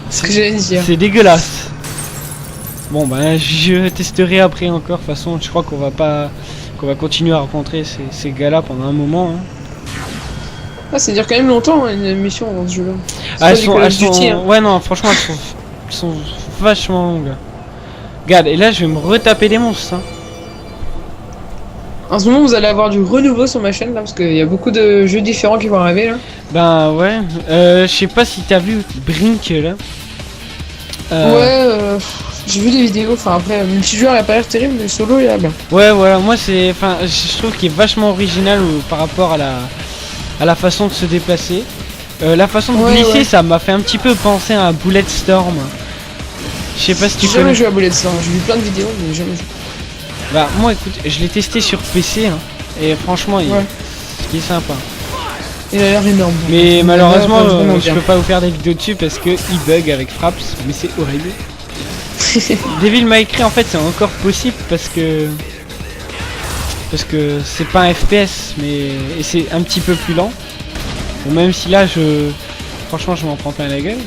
Speaker 2: C'est ce que j'allais dire.
Speaker 1: C'est dégueulasse. Bon bah je testerai après encore. De toute façon je crois qu'on va continuer à rencontrer ces gars-là pendant un moment. Hein.
Speaker 2: Ah, c'est dire quand même longtemps hein, une mission dans ce jeu-là.
Speaker 1: Ah, elles
Speaker 2: C'est
Speaker 1: sont,
Speaker 2: pas du Call of Duty, hein.
Speaker 1: ouais non franchement elles sont vachement longues. Regarde et là je vais me retaper des monstres. Hein.
Speaker 2: En ce moment, vous allez avoir du renouveau sur ma chaîne là parce qu'il y a beaucoup de jeux différents qui vont arriver là.
Speaker 1: Ben ouais. Je sais pas si t'as vu Brink là.
Speaker 2: Ouais, j'ai vu des vidéos. Enfin après, le multijoueur il a pas l'air terrible, mais le solo il a bien.
Speaker 1: Ouais voilà, moi c'est, enfin je trouve qu'il est vachement original par rapport à la façon de se déplacer. La façon de
Speaker 2: Ouais,
Speaker 1: glisser,
Speaker 2: ouais.
Speaker 1: ça m'a fait un petit peu penser à un Bulletstorm. Je sais pas si tu
Speaker 2: J'ai jamais
Speaker 1: connais.
Speaker 2: joué à Bulletstorm. J'ai vu plein de vidéos, mais jamais joué.
Speaker 1: Bah moi écoute, je l'ai testé sur PC hein, et franchement il est sympa.
Speaker 2: Il a l'air énorme.
Speaker 1: Mais
Speaker 2: Il a
Speaker 1: malheureusement
Speaker 2: l'air vraiment
Speaker 1: je
Speaker 2: bien.
Speaker 1: peux pas vous faire des vidéos dessus parce que il bug avec Fraps, mais c'est horrible. Devil May Cry en fait c'est encore possible parce que c'est pas un FPS mais et c'est un petit peu plus lent. Bon, même si là franchement je m'en prends plein la gueule.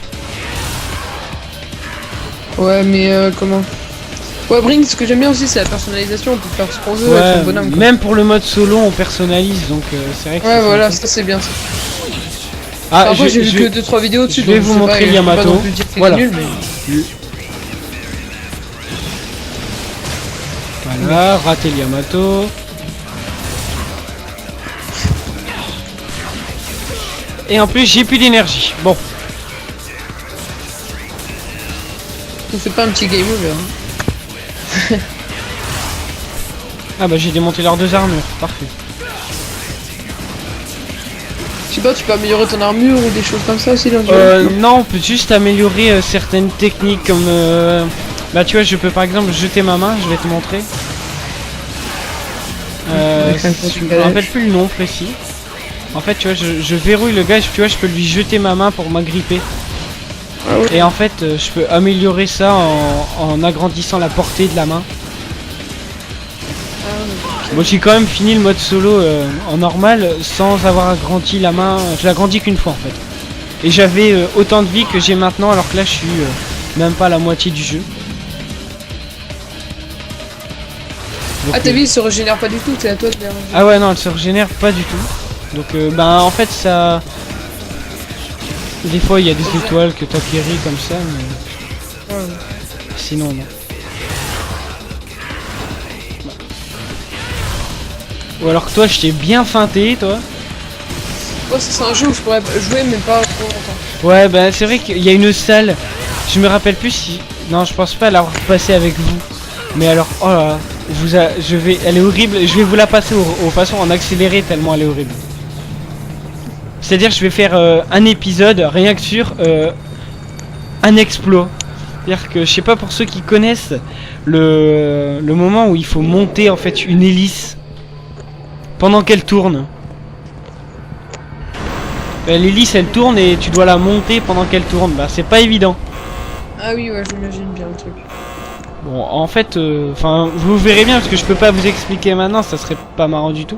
Speaker 2: Ouais, mais comment Ouais, Brink, ce que j'aime bien aussi, c'est la personnalisation. On peut faire ce qu'on veut avec son
Speaker 1: Ouais,
Speaker 2: bonhomme. Quoi.
Speaker 1: même pour le mode solo, on personnalise, donc c'est vrai que
Speaker 2: Ouais,
Speaker 1: c'est
Speaker 2: voilà,
Speaker 1: sympa.
Speaker 2: ça c'est bien ça.
Speaker 1: Ah,
Speaker 2: Après, j'ai vu que 2-3 vidéos dessus.
Speaker 1: je vais
Speaker 2: donc
Speaker 1: vous
Speaker 2: sais
Speaker 1: montrer
Speaker 2: pas, je peux pas
Speaker 1: Yamato.
Speaker 2: non plus dire qu'il est
Speaker 1: Voilà.
Speaker 2: nul, mais...
Speaker 1: Voilà, raté le Yamato. Et en plus, j'ai plus d'énergie. Bon,
Speaker 2: On fait pas un petit game over. Hein.
Speaker 1: ah bah j'ai démonté leurs 2 armures, parfait.
Speaker 2: Je sais pas, tu peux améliorer ton armure ou des choses comme ça aussi dans le jeu.
Speaker 1: Non, on peut juste améliorer certaines techniques comme... Bah tu vois, je peux par exemple jeter ma main, je vais te montrer.
Speaker 2: Avec un
Speaker 1: Je me rappelle plus le nom précis. En fait, tu vois, je verrouille le gars, tu vois, je peux lui jeter ma main pour m'agripper.
Speaker 2: Ah ouais.
Speaker 1: Et en fait, je peux améliorer ça en agrandissant la portée de la main. Moi j'ai quand même fini le mode solo en normal sans avoir agrandi la main, je l'ai agrandi qu'une fois en fait. Et j'avais autant de vie que j'ai maintenant alors que là je suis même pas à la moitié du jeu. Donc,
Speaker 2: Ah, ta vie se régénère pas du tout, c'est à toi de les régénérer.
Speaker 1: ah ouais non, elle se régénère pas du tout. Donc ben en fait ça... Des fois il y a des étoiles que t'acquéris comme ça mais...
Speaker 2: Ouais.
Speaker 1: Sinon non. Ou alors que toi je t'ai bien feinté toi.
Speaker 2: Ouais, ça, c'est un jeu où je pourrais jouer, mais pas trop longtemps.
Speaker 1: Ouais bah c'est vrai qu'il y a une salle. Je me rappelle plus si... Non je pense pas l'avoir passé avec vous. Mais alors oh là là, elle est horrible. Je vais vous la passer aux façons en accéléré tellement elle est horrible. C'est-à-dire je vais faire un épisode rien que sur un exploit. C'est-à-dire que je sais pas pour ceux qui connaissent le moment où il faut monter en fait une hélice pendant qu'elle tourne. L'hélice elle tourne et tu dois la monter pendant qu'elle tourne. Bah c'est pas évident.
Speaker 2: Ah oui, ouais, j'imagine bien le truc.
Speaker 1: Bon en fait, enfin vous verrez bien parce que je peux pas vous expliquer maintenant, ça serait pas marrant du tout.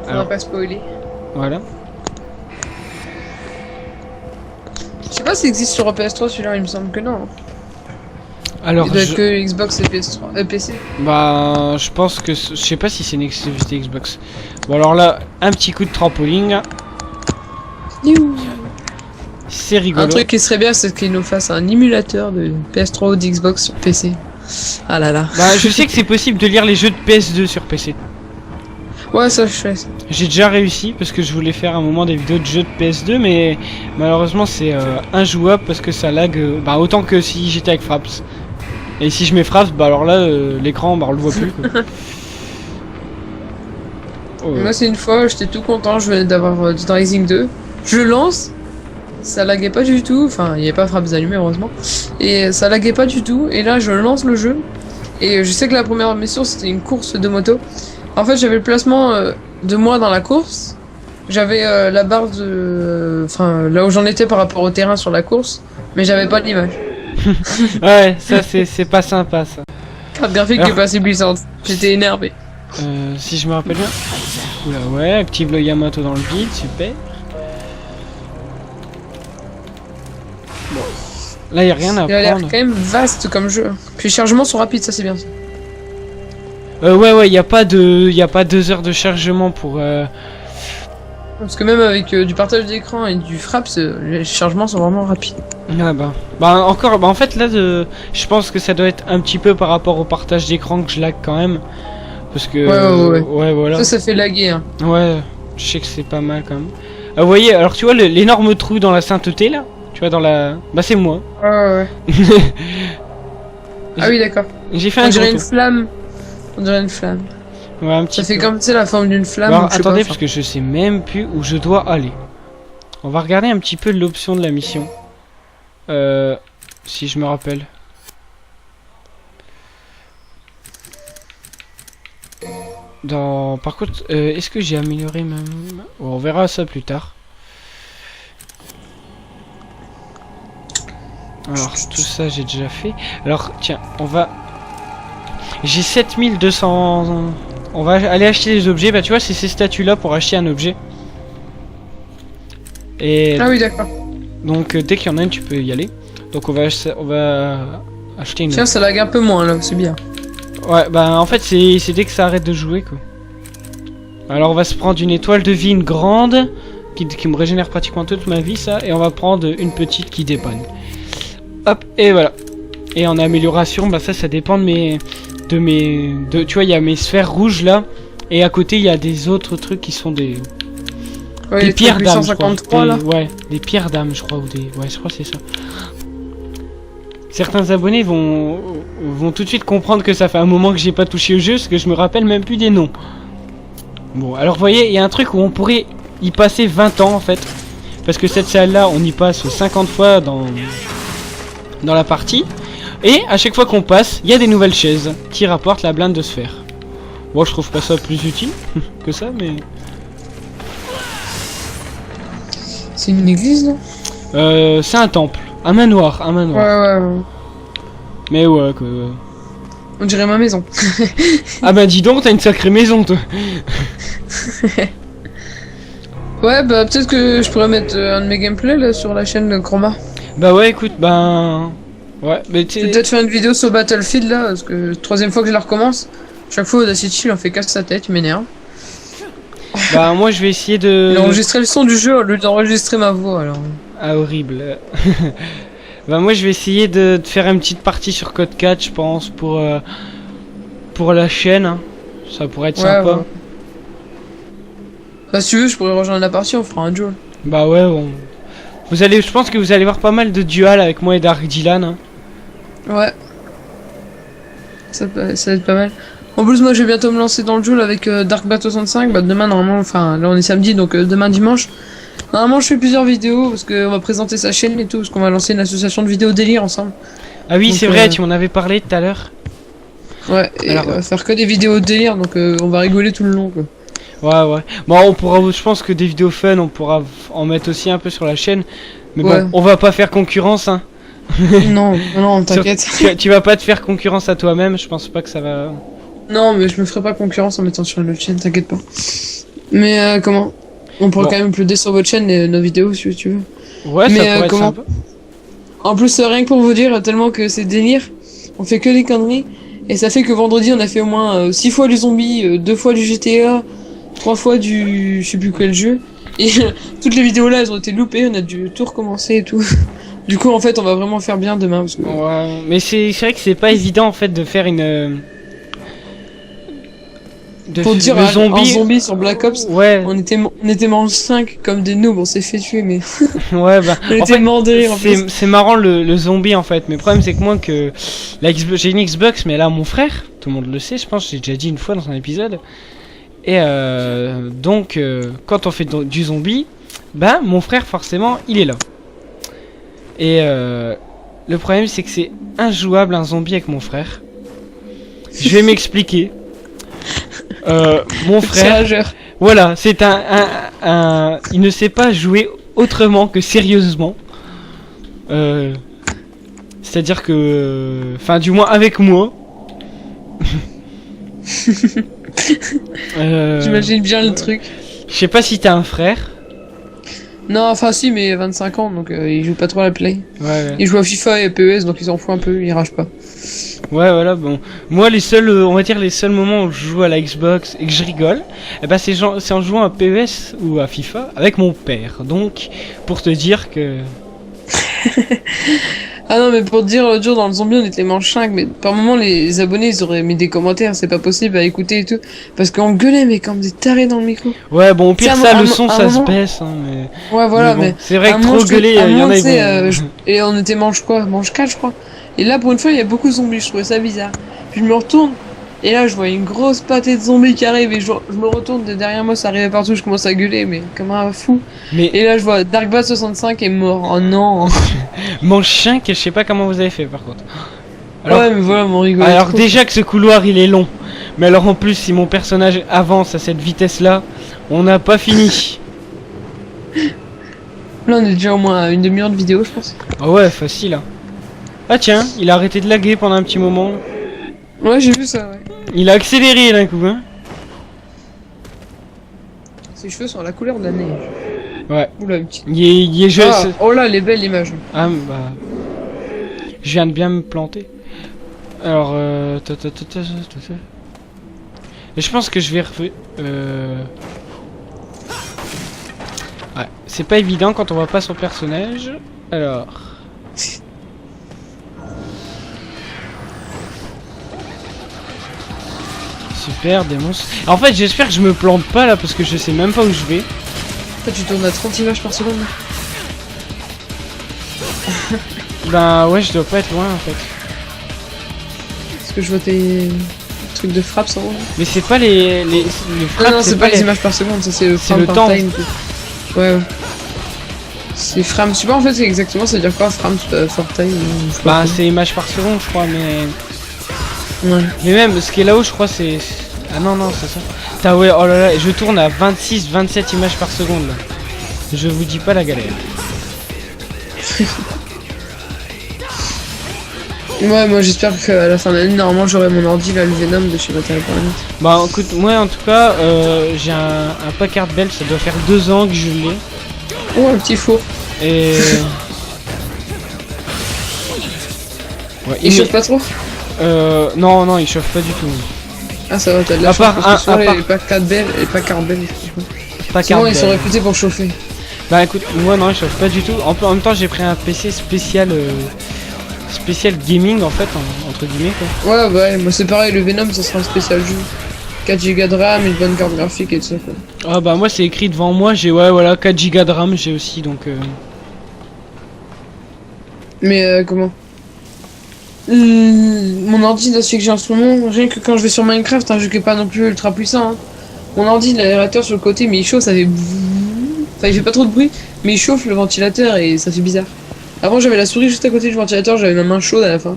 Speaker 2: On va
Speaker 1: Alors,
Speaker 2: pas spoiler.
Speaker 1: voilà.
Speaker 2: Je sais pas s'il existe sur PS3 celui-là, il me semble que non.
Speaker 1: Alors
Speaker 2: Il doit être que Xbox et PS3, PC.
Speaker 1: bah je pense que je sais pas si c'est une exclusivité Xbox. Bon alors là un petit coup de trampoline,
Speaker 2: Youhou.
Speaker 1: c'est rigolo.
Speaker 2: Un truc qui serait bien, c'est qu'il nous fasse un émulateur de PS3 ou d'Xbox sur PC. Ah là là.
Speaker 1: Bah je sais que c'est possible de lire les jeux de PS2 sur PC.
Speaker 2: Ouais, ça je fais.
Speaker 1: J'ai déjà réussi parce que je voulais faire un moment des vidéos de jeux de PS2 mais malheureusement c'est injouable parce que ça lag bah autant que si j'étais avec Fraps. Et si je mets Fraps bah alors là l'écran bah on le voit plus quoi. Oh,
Speaker 2: Moi, c'est une fois, j'étais tout content, je venais d'avoir Dead Rising 2. Je le lance, ça laguait pas du tout, enfin, il n'y avait pas Fraps allumé heureusement. Et ça laguait pas du tout, et là je lance le jeu. Et je sais que la première mission c'était une course de moto. En fait, j'avais le placement de moi dans la course. J'avais la barre de. Enfin, là où j'en étais par rapport au terrain sur la course, mais j'avais pas l'image.
Speaker 1: ouais ça c'est pas sympa ça.
Speaker 2: Carte graphique qui est pas assez puissante. J'étais énervé.
Speaker 1: Si je me rappelle bien. Oula ouais, active le Yamato dans le vide, super. Bon. Là y a rien à
Speaker 2: Il a l'air
Speaker 1: prendre.
Speaker 2: quand même vaste comme jeu. Puis les chargements sont rapides, ça c'est bien.
Speaker 1: Ouais y a pas 2 heures de chargement pour
Speaker 2: Parce que même avec du partage d'écran et du Fraps, les chargements sont vraiment rapides.
Speaker 1: Ah bah encore bah en fait là je pense que ça doit être un petit peu par rapport au partage d'écran que je lag quand même parce que ouais voilà.
Speaker 2: Ça fait laguer hein.
Speaker 1: Ouais, je sais que c'est pas mal quand même. Vous voyez, alors tu vois l'énorme trou dans la sainteté là? Tu vois dans la bah c'est moi.
Speaker 2: Ouais. Ah oui d'accord.
Speaker 1: J'ai fait
Speaker 2: On
Speaker 1: un
Speaker 2: dirait
Speaker 1: gros
Speaker 2: une
Speaker 1: tour.
Speaker 2: flamme. On dirait une flamme.
Speaker 1: Ouais, un petit
Speaker 2: Ça fait
Speaker 1: peu.
Speaker 2: comme tu sais la forme d'une flamme.
Speaker 1: Alors
Speaker 2: ou je sais
Speaker 1: attendez
Speaker 2: pas,
Speaker 1: parce que je sais même plus où je dois aller. On va regarder un petit peu l'option de la mission. Si je me rappelle. Par contre, est-ce que j'ai amélioré même... On verra ça plus tard. Alors tout ça j'ai déjà fait. Alors tiens, on va... J'ai 7200... On va aller acheter des objets. Bah tu vois c'est ces statues là pour acheter un objet. Et
Speaker 2: Ah oui d'accord.
Speaker 1: donc dès qu'il y en a une tu peux y aller. Donc on va acheter une
Speaker 2: Tiens, ça lag un peu moins là, c'est bien.
Speaker 1: Ouais, bah en fait c'est dès que ça arrête de jouer quoi. Alors on va se prendre une étoile de vie, une grande, qui me régénère pratiquement toute ma vie ça, et on va prendre une petite qui dépanne. Hop, et voilà. Et en amélioration, bah ça dépend de mes... tu vois, il y a mes sphères rouges là, et à côté il y a des autres trucs qui sont des
Speaker 2: Ouais,
Speaker 1: pierres d'âme, je crois.
Speaker 2: 853 là.
Speaker 1: Ouais, des pierres d'âme je crois, ou des... Ouais, je crois que c'est ça. Certains abonnés vont tout de suite comprendre que ça fait un moment que j'ai pas touché au jeu, parce que je me rappelle même plus des noms. Bon, alors vous voyez, il y a un truc où on pourrait y passer 20 ans en fait. Parce que cette salle là, on y passe 50 fois dans la partie. Et à chaque fois qu'on passe, il y a des nouvelles chaises qui rapportent la blinde de sphère. Bon, je trouve pas ça plus utile que ça, mais...
Speaker 2: C'est une église, non?
Speaker 1: C'est un temple. Un manoir, un manoir.
Speaker 2: Ouais.
Speaker 1: Mais ouais, quoi. Ouais.
Speaker 2: On dirait ma maison.
Speaker 1: Ah bah dis donc, t'as une sacrée maison, toi.
Speaker 2: Ouais, bah peut-être que je pourrais mettre un de mes gameplays là sur la chaîne de Chroma.
Speaker 1: Bah ouais, écoute, ben... Ouais, mais
Speaker 2: Je vais peut-être faire une vidéo sur Battlefield là, parce que troisième fois que je la recommence. Chaque fois Audacity il en fait casse sa tête, il m'énerve.
Speaker 1: Bah moi je vais essayer de...
Speaker 2: Il a enregistré le son du jeu au lieu d'enregistrer ma voix alors.
Speaker 1: Ah horrible. Bah moi je vais essayer de faire une petite partie sur Code 4 je pense pour la chaîne. Hein. Ça pourrait être sympa.
Speaker 2: Ouais. Bah si tu veux je pourrais rejoindre la partie, on fera un duel.
Speaker 1: Bah ouais bon. Je pense que vous allez voir pas mal de duels avec moi et Dark Dylan. Hein.
Speaker 2: Ouais. Ça va être pas mal. En plus moi je vais bientôt me lancer dans le duel avec Dark Bat 65. Bah demain normalement, enfin là on est samedi donc demain dimanche. Normalement je fais plusieurs vidéos parce qu'on va présenter sa chaîne et tout, parce qu'on va lancer une association de vidéos délire ensemble.
Speaker 1: Ah oui
Speaker 2: Donc,
Speaker 1: c'est vrai, tu m'en avais parlé tout à l'heure.
Speaker 2: Ouais, et
Speaker 1: Alors,
Speaker 2: on va faire que des vidéos de délire, donc on va rigoler tout le long quoi.
Speaker 1: Ouais. Bon on pourra, je pense que des vidéos fun on pourra en mettre aussi un peu sur la chaîne. Mais
Speaker 2: Ouais.
Speaker 1: bon, on va pas faire concurrence hein.
Speaker 2: non, t'inquiète.
Speaker 1: Tu vas pas te faire concurrence à toi-même, je pense pas que ça va...
Speaker 2: Non, mais je me ferai pas concurrence en mettant sur une autre chaîne, t'inquiète pas. Mais comment? On pourrait
Speaker 1: Bon.
Speaker 2: quand même uploader sur votre chaîne nos vidéos si tu veux.
Speaker 1: Ouais,
Speaker 2: Mais,
Speaker 1: ça pourrait être
Speaker 2: comment
Speaker 1: sympa.
Speaker 2: En plus, rien que pour vous dire, tellement que c'est délire, on fait que des conneries. Et ça fait que vendredi, on a fait au moins 6 fois du zombie, 2 fois du GTA, 3 fois du... je sais plus quel jeu. Et toutes les vidéos là, elles ont été loupées, on a dû tout recommencer et tout. Du coup, en fait, on va vraiment faire bien demain. Parce que...
Speaker 1: Ouais, mais c'est vrai que c'est pas évident en fait de faire une...
Speaker 2: Pour dire
Speaker 1: le
Speaker 2: un zombie sur Black Ops,
Speaker 1: Ouais,
Speaker 2: on était mange 5 comme des noobs, on s'est fait tuer, mais
Speaker 1: ouais, bah...
Speaker 2: on
Speaker 1: en
Speaker 2: était
Speaker 1: fait,
Speaker 2: morts de rire en plus.
Speaker 1: c'est marrant le zombie en fait, mais le problème c'est que moi que... j'ai une Xbox, mais là mon frère, tout le monde le sait, je pense, j'ai déjà dit une fois dans un épisode. Et donc, quand on fait du zombie, bah mon frère forcément, il est là. Et le problème c'est que c'est injouable un zombie avec mon frère. Je vais m'expliquer. Mon
Speaker 2: C'est
Speaker 1: frère,
Speaker 2: rageur.
Speaker 1: voilà, c'est il ne sait pas jouer autrement que sérieusement. C'est-à-dire que, enfin, du moins avec moi.
Speaker 2: J'imagine bien le truc.
Speaker 1: Je sais pas si t'as un frère.
Speaker 2: Non, enfin si, mais 25 ans, donc il joue pas trop à la play.
Speaker 1: Ouais.
Speaker 2: Il joue à FIFA et PES, donc il s'en fout un peu, il rage pas.
Speaker 1: Ouais, voilà, bon. Moi, on va dire les seuls moments où je joue à la Xbox et que je rigole, eh ben, c'est en jouant à PES ou à FIFA avec mon père. Donc, pour te dire que...
Speaker 2: Ah non, mais pour te dire, l'autre jour dans le zombie, on était manche 5, mais par moment, les abonnés, ils auraient mis des commentaires, c'est pas possible à écouter et tout. Parce qu'on gueulait, mais comme des tarés dans le micro.
Speaker 1: Ouais, bon, au pire,
Speaker 2: C'est
Speaker 1: ça,
Speaker 2: un
Speaker 1: le
Speaker 2: mo-
Speaker 1: son,
Speaker 2: un
Speaker 1: ça
Speaker 2: moment-
Speaker 1: se baisse, hein, mais...
Speaker 2: Ouais, voilà,
Speaker 1: bon,
Speaker 2: mais...
Speaker 1: c'est vrai
Speaker 2: à un
Speaker 1: que trop
Speaker 2: moment,
Speaker 1: gueuler,
Speaker 2: à un
Speaker 1: il y en
Speaker 2: moment,
Speaker 1: a,
Speaker 2: tu sais,
Speaker 1: ils vont...
Speaker 2: et on était manche quoi? Manche 4, je crois. Et là, pour une fois, il y a beaucoup de zombies, je trouvais ça bizarre. Puis je me retourne, et là, je vois une grosse pâtée de zombies qui arrive, et je me retourne, de derrière moi, ça arrivait partout, je commence à gueuler, mais comme un fou.
Speaker 1: Mais
Speaker 2: Et là, je vois Darkbat 65 est mort. Oh non!
Speaker 1: mon chien, je sais pas comment vous avez fait, par contre. Alors,
Speaker 2: Ouais, mais voilà, mon rigole.
Speaker 1: alors déjà que ce couloir, il est long. Mais alors, en plus, si mon personnage avance à cette vitesse-là, on n'a pas fini.
Speaker 2: Là, on est déjà au moins à une demi-heure de vidéo, je pense.
Speaker 1: Ah ouais, facile, hein. Ah tiens, il a arrêté de laguer pendant un petit moment.
Speaker 2: Ouais, j'ai vu ça, ouais.
Speaker 1: Il a accéléré d'un coup, hein.
Speaker 2: Ses cheveux sont à la couleur de la neige.
Speaker 1: Ouais.
Speaker 2: Oula, une petite.
Speaker 1: Il est jeune.
Speaker 2: Oh là, elle est belle l'image.
Speaker 1: Ah bah... Je viens de bien me planter. Alors, Et je pense que je vais Ouais, c'est pas évident quand on voit pas son personnage. Alors... Super, des monstres. En fait, j'espère que je me plante pas là parce que je sais même pas où je vais.
Speaker 2: Toi, tu tournes à 30 images par seconde.
Speaker 1: Ben ouais, je dois pas être loin en fait.
Speaker 2: Parce que je vois tes trucs de frappe sans.
Speaker 1: Mais c'est pas les frappes,
Speaker 2: Non, c'est pas les
Speaker 1: les...
Speaker 2: images par seconde, ça c'est le
Speaker 1: C'est
Speaker 2: frame
Speaker 1: le
Speaker 2: par
Speaker 1: temps.
Speaker 2: time. Ouais, ouais. C'est frame, je sais pas en fait c'est exactement, ça veut dire quoi frame for time je sais pas
Speaker 1: Bah c'est images par seconde je crois, mais...
Speaker 2: quoi. Ouais.
Speaker 1: Mais même, ce qui est là-haut je crois c'est... Ah non, non, c'est ça. Putain ouais, oh là là, je tourne à 26-27 images par seconde là. Je vous dis pas la galère.
Speaker 2: Ouais, moi j'espère qu'à la fin de l'année, normalement j'aurai mon ordi là, le Venom de chez Matériel Paramètre.
Speaker 1: Bah écoute, moi en tout cas, j'ai un Packard Bell, ça doit faire 2 ans que je l'ai.
Speaker 2: Oh, un petit four.
Speaker 1: Et... Ouais,
Speaker 2: Il chauffe pas trop?
Speaker 1: Non, non, il chauffe pas du tout.
Speaker 2: Ah, ça va, t'as de la
Speaker 1: À
Speaker 2: chance
Speaker 1: part
Speaker 2: parce que souvent,
Speaker 1: à part-
Speaker 2: les Packard Bell,
Speaker 1: Packard
Speaker 2: souvent ils sont
Speaker 1: Bell.
Speaker 2: réputés pour chauffer.
Speaker 1: Bah écoute, moi non, il chauffe pas du tout. En même temps, j'ai pris un PC spécial... spécial gaming en fait, entre guillemets quoi.
Speaker 2: Ouais, bah ouais, moi c'est pareil, le Venom ça sera un spécial jeu. 4 Go de RAM, une bonne carte graphique et tout ça quoi.
Speaker 1: Ah bah moi c'est écrit devant moi, j'ai ouais voilà 4 Go de RAM j'ai aussi donc
Speaker 2: Mais comment mon ordi là celui que j'ai en ce moment, rien que quand je vais sur Minecraft, un jeu qui est pas non plus ultra puissant, hein. Mon ordi, l'aérateur sur le côté, mais il chauffe, ça fait enfin il fait pas trop de bruit, mais il chauffe le ventilateur et ça fait bizarre. Avant j'avais la souris juste à côté du ventilateur, j'avais ma main chaude à la fin.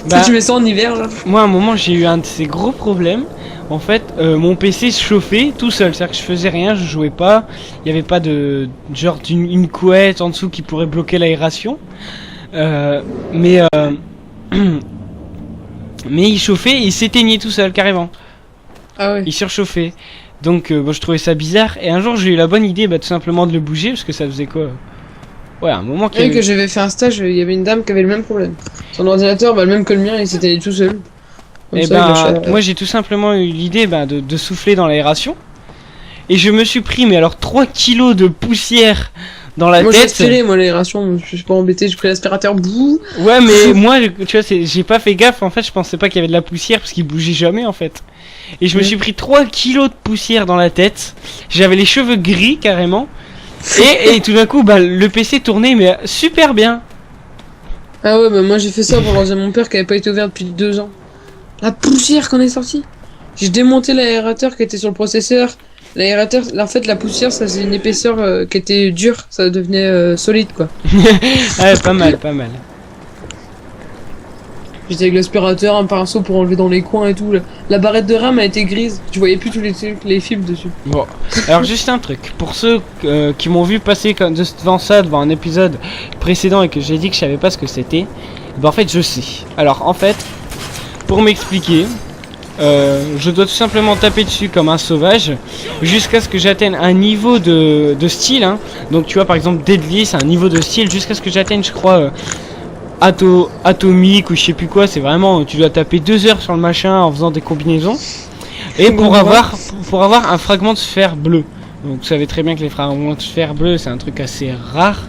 Speaker 1: bah,
Speaker 2: Tu mets ça en hiver là.
Speaker 1: moi à un moment j'ai eu un de ces gros problèmes. En fait mon PC se chauffait tout seul, c'est-à-dire que je faisais rien, je jouais pas, il y avait pas de genre une couette en dessous qui pourrait bloquer l'aération. Mais mais il chauffait et il s'éteignait tout seul carrément.
Speaker 2: Ah ouais.
Speaker 1: Il surchauffait. Donc bon, je trouvais ça bizarre et un jour j'ai eu la bonne idée tout simplement de le bouger parce que ça faisait quoi ouais un moment qu'il y
Speaker 2: Oui,
Speaker 1: avait...
Speaker 2: que j'avais fait un stage, il y avait une dame qui avait le même problème. Son ordinateur, bah, le même que le mien, il s'éteignait tout seul. Comme
Speaker 1: Et
Speaker 2: ça, il lâchait-
Speaker 1: moi j'ai tout simplement eu l'idée de souffler dans l'aération et je me suis pris mais alors 3 kilos de poussière dans la
Speaker 2: moi j'ai
Speaker 1: tête.
Speaker 2: aspiré, moi l'aération, je suis pas embêté, j'ai pris l'aspirateur, bouh.
Speaker 1: Ouais mais moi tu vois j'ai pas fait gaffe en fait, je pensais pas qu'il y avait de la poussière parce qu'il bougeait jamais en fait. Et je me
Speaker 2: Oui.
Speaker 1: suis pris 3 kilos de poussière dans la tête. J'avais les cheveux gris carrément. Et tout d'un coup, bah, le PC tournait mais super bien.
Speaker 2: Ah ouais, bah moi j'ai fait ça pour l'ordi de mon père qui avait pas été ouvert depuis 2 ans. La poussière qu'on est sortie. J'ai démonté l'aérateur qui était sur le processeur. L'aérateur, en fait la poussière ça c'est une épaisseur qui était dure, ça devenait solide quoi.
Speaker 1: Ouais, pas mal, pas mal.
Speaker 2: J'étais avec l'aspirateur, un pinceau pour enlever dans les coins et tout. La barrette de RAM a été grise, je voyais plus tous les trucs, les fils dessus.
Speaker 1: Bon, alors juste un truc. Pour ceux qui m'ont vu passer devant ça, devant un épisode précédent et que j'ai dit que je savais pas ce que c'était, bah en fait je sais. Alors en fait, pour m'expliquer, je dois tout simplement taper dessus comme un sauvage jusqu'à ce que j'atteigne un niveau de style. Hein. Donc tu vois par exemple Deadly, c'est un niveau de style jusqu'à ce que j'atteigne, je crois... atomique ou je sais plus quoi, c'est vraiment tu dois taper 2 heures sur le machin en faisant des combinaisons et pour avoir un fragment de sphère bleu. Donc vous savez très bien que les fragments de sphère bleu c'est un truc assez rare.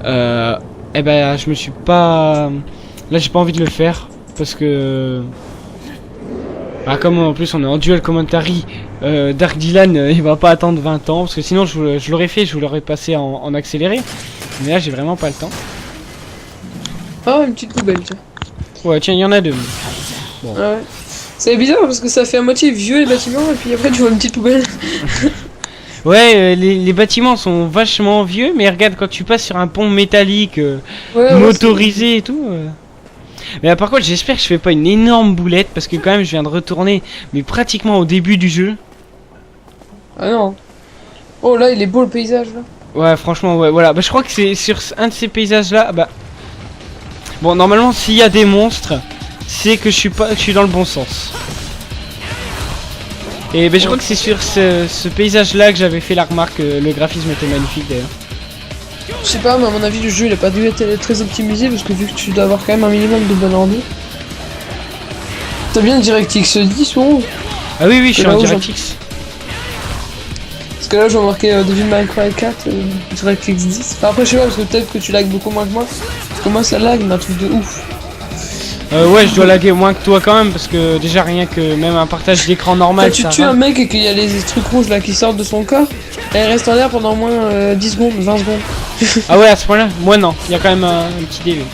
Speaker 1: Et ben je me suis pas là j'ai pas envie de le faire parce que bah, comme en plus on est en dual commentary, Dark Dylan il va pas attendre 20 ans parce que sinon je l'aurais fait, je vous l'aurais passé en accéléré, mais là j'ai vraiment pas le temps.
Speaker 2: Oh, une petite poubelle, tiens.
Speaker 1: Ouais, tiens, il y en a 2.
Speaker 2: Ah ouais. C'est bizarre parce que ça fait à moitié vieux les bâtiments et puis après tu vois une petite poubelle.
Speaker 1: Ouais, les bâtiments sont vachement vieux, mais regarde, quand tu passes sur un pont métallique
Speaker 2: Ouais,
Speaker 1: motorisé et tout... Mais par contre, j'espère que je fais pas une énorme boulette, parce que quand même, je viens de retourner, mais pratiquement au début du jeu.
Speaker 2: Ah non. Oh là, il est beau le paysage là.
Speaker 1: Ouais, franchement, ouais, voilà. Bah, je crois que c'est sur un de ces paysages-là, bah... Bon, normalement, s'il y a des monstres, c'est que je suis dans le bon sens. Et ben je crois que c'est sur ce paysage-là que j'avais fait la remarque, le graphisme était magnifique d'ailleurs.
Speaker 2: Je sais pas, mais à mon avis, le jeu il a pas dû être très optimisé parce que vu que tu dois avoir quand même un minimum de bon ordi. T'as bien DirectX 10 ou 11?
Speaker 1: Ah oui, oui, je suis
Speaker 2: là
Speaker 1: en
Speaker 2: où
Speaker 1: DirectX.
Speaker 2: Parce que là, je vois marqué Devil May Cry 4, DirectX 10. Enfin, après, je sais pas, parce que peut-être que tu lags beaucoup moins que moi. Parce que moi, ça lag, mais un truc de ouf.
Speaker 1: Ouais, je dois laguer moins que toi quand même, parce que déjà rien que même un partage d'écran normal,
Speaker 2: Quand tu
Speaker 1: ça
Speaker 2: tues un
Speaker 1: rate.
Speaker 2: mec et qu'il y a les trucs rouges là qui sortent de son corps, elle reste en l'air pendant au moins 10 secondes, 20 secondes.
Speaker 1: Ah ouais, à ce point-là? Moi non, il y a quand même un petit délai.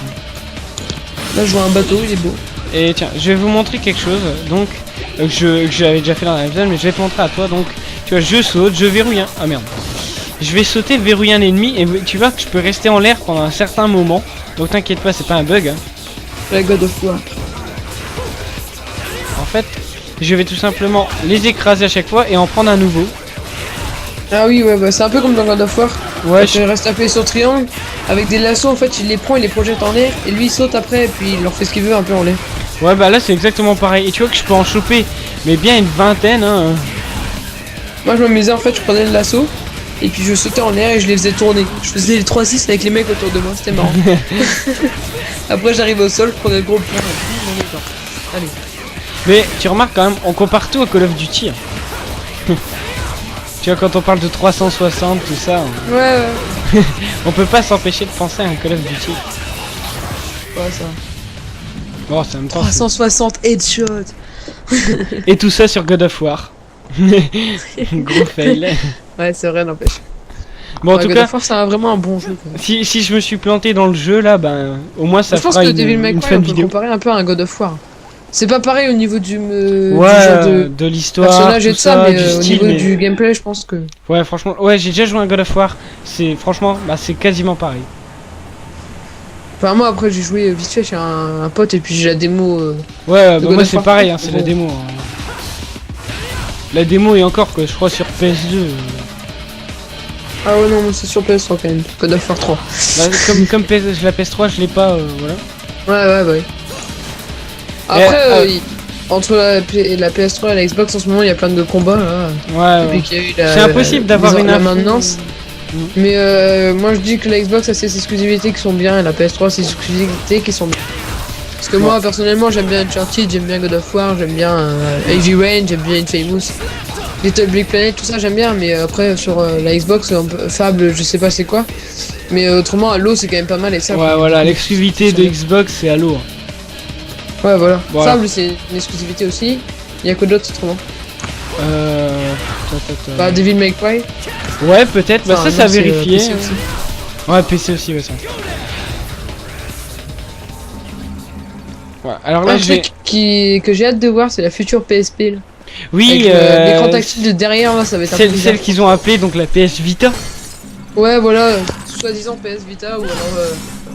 Speaker 2: Là, je vois un bateau, il est beau.
Speaker 1: Et tiens, je vais vous montrer quelque chose, donc, que j'avais déjà fait dans l'épisode, mais je vais te montrer à toi, donc, tu vois, je saute, je verrouille un... Ah merde. Je vais sauter, verrouiller un ennemi, et tu vois que je peux rester en l'air pendant un certain moment, donc t'inquiète pas, c'est pas un bug, hein.
Speaker 2: La God of War.
Speaker 1: En fait, je vais tout simplement les écraser à chaque fois et en prendre un nouveau.
Speaker 2: Ah oui, ouais, bah c'est un peu comme dans God of War.
Speaker 1: Ouais,
Speaker 2: Tu restes appuyé sur triangle, avec des lassos, en fait, il les prend, il les projette en l'air, et lui il saute après, et puis il leur fait ce qu'il veut un peu en l'air.
Speaker 1: ouais, bah là c'est exactement pareil. Et tu vois que je peux en choper, mais bien une vingtaine, hein.
Speaker 2: Moi je m'amusais en fait, je prenais le lasso, et puis je sautais en l'air et je les faisais tourner. Je faisais les 3-6 avec les mecs autour de moi, c'était marrant. Après j'arrive au sol, je prenais le gros point. Allez.
Speaker 1: Mais tu remarques quand même, on compare tout à Call of Duty. Hein. Tu vois, quand on parle de 360, tout ça,
Speaker 2: Ouais,
Speaker 1: on peut pas s'empêcher de penser à un Call of Duty.
Speaker 2: ouais, ça.
Speaker 1: Bon, ça me tente.
Speaker 2: 360 headshot.
Speaker 1: Et tout ça sur God of War. Gros fail.
Speaker 2: Ouais, c'est vrai, n'empêche.
Speaker 1: Bon, en
Speaker 2: Ouais,
Speaker 1: tout
Speaker 2: God
Speaker 1: cas,
Speaker 2: of War, c'est vraiment un bon jeu. Quoi.
Speaker 1: si je me suis planté dans le jeu là, ben au moins ça
Speaker 2: Je pense
Speaker 1: fera
Speaker 2: que Devil May
Speaker 1: une
Speaker 2: Cry,
Speaker 1: fin
Speaker 2: on
Speaker 1: de
Speaker 2: peut
Speaker 1: vidéo.
Speaker 2: comparer un peu à un God of War. C'est pas pareil au niveau du
Speaker 1: Ouais,
Speaker 2: genre de
Speaker 1: de l'histoire,
Speaker 2: personnage et
Speaker 1: tout
Speaker 2: de ça, mais
Speaker 1: du
Speaker 2: au
Speaker 1: style,
Speaker 2: niveau
Speaker 1: mais-
Speaker 2: du gameplay, je pense que.
Speaker 1: Ouais, franchement, ouais, j'ai déjà joué à un God of War. C'est franchement, bah c'est quasiment pareil.
Speaker 2: Enfin, moi après, j'ai joué vite fait chez un pote et puis j'ai la démo.
Speaker 1: Ouais, bah
Speaker 2: God
Speaker 1: moi
Speaker 2: of
Speaker 1: c'est
Speaker 2: War,
Speaker 1: pareil, hein, c'est la
Speaker 2: bon.
Speaker 1: démo. Hein. La démo est encore quoi, je crois sur PS2.
Speaker 2: Ah ouais, non, mais c'est sur PS3 quand même. God of War 3.
Speaker 1: Bah, comme la PS3, je l'ai pas, voilà.
Speaker 2: Ouais, ouais. Après, entre la PS3 et la Xbox en ce moment, il y a plein de combats là.
Speaker 1: Ouais,
Speaker 2: Depuis
Speaker 1: ouais.
Speaker 2: qu'il y a eu la.
Speaker 1: C'est impossible d'avoir
Speaker 2: la
Speaker 1: une info.
Speaker 2: maintenance.
Speaker 1: Mhm.
Speaker 2: Mais moi je dis que la Xbox a ses exclusivités qui sont bien et la PS3 a ses exclusivités qui sont bien. Parce que moi personnellement j'aime bien Uncharted, j'aime bien God of War, j'aime bien Heavy Rain, j'aime bien Infamous, Little Big Planet, tout ça j'aime bien, mais après sur la Xbox, Fable je sais pas c'est quoi. Mais autrement Halo c'est quand même pas mal et ça.
Speaker 1: Ouais, voilà, l'exclusivité de Xbox c'est Halo. Hein.
Speaker 2: Ouais voilà.
Speaker 1: Voilà.
Speaker 2: Fable c'est une exclusivité aussi. Il y a quoi d'autre autrement? Bah Devil May Cry.
Speaker 1: Ouais, peut-être, bah
Speaker 2: Enfin,
Speaker 1: ça à
Speaker 2: non, c'est,
Speaker 1: vérifier.
Speaker 2: PC aussi.
Speaker 1: Ouais, PC aussi, ouais, ça. Ouais, alors là,
Speaker 2: Un
Speaker 1: j'ai.
Speaker 2: truc que j'ai hâte de voir c'est la future PSP là.
Speaker 1: Oui,
Speaker 2: Avec l'écran tactile de derrière là ça va être un peu bizarre.
Speaker 1: celle qu'ils ont appelée donc la PS Vita.
Speaker 2: Ouais voilà, soi-disant PS Vita ou alors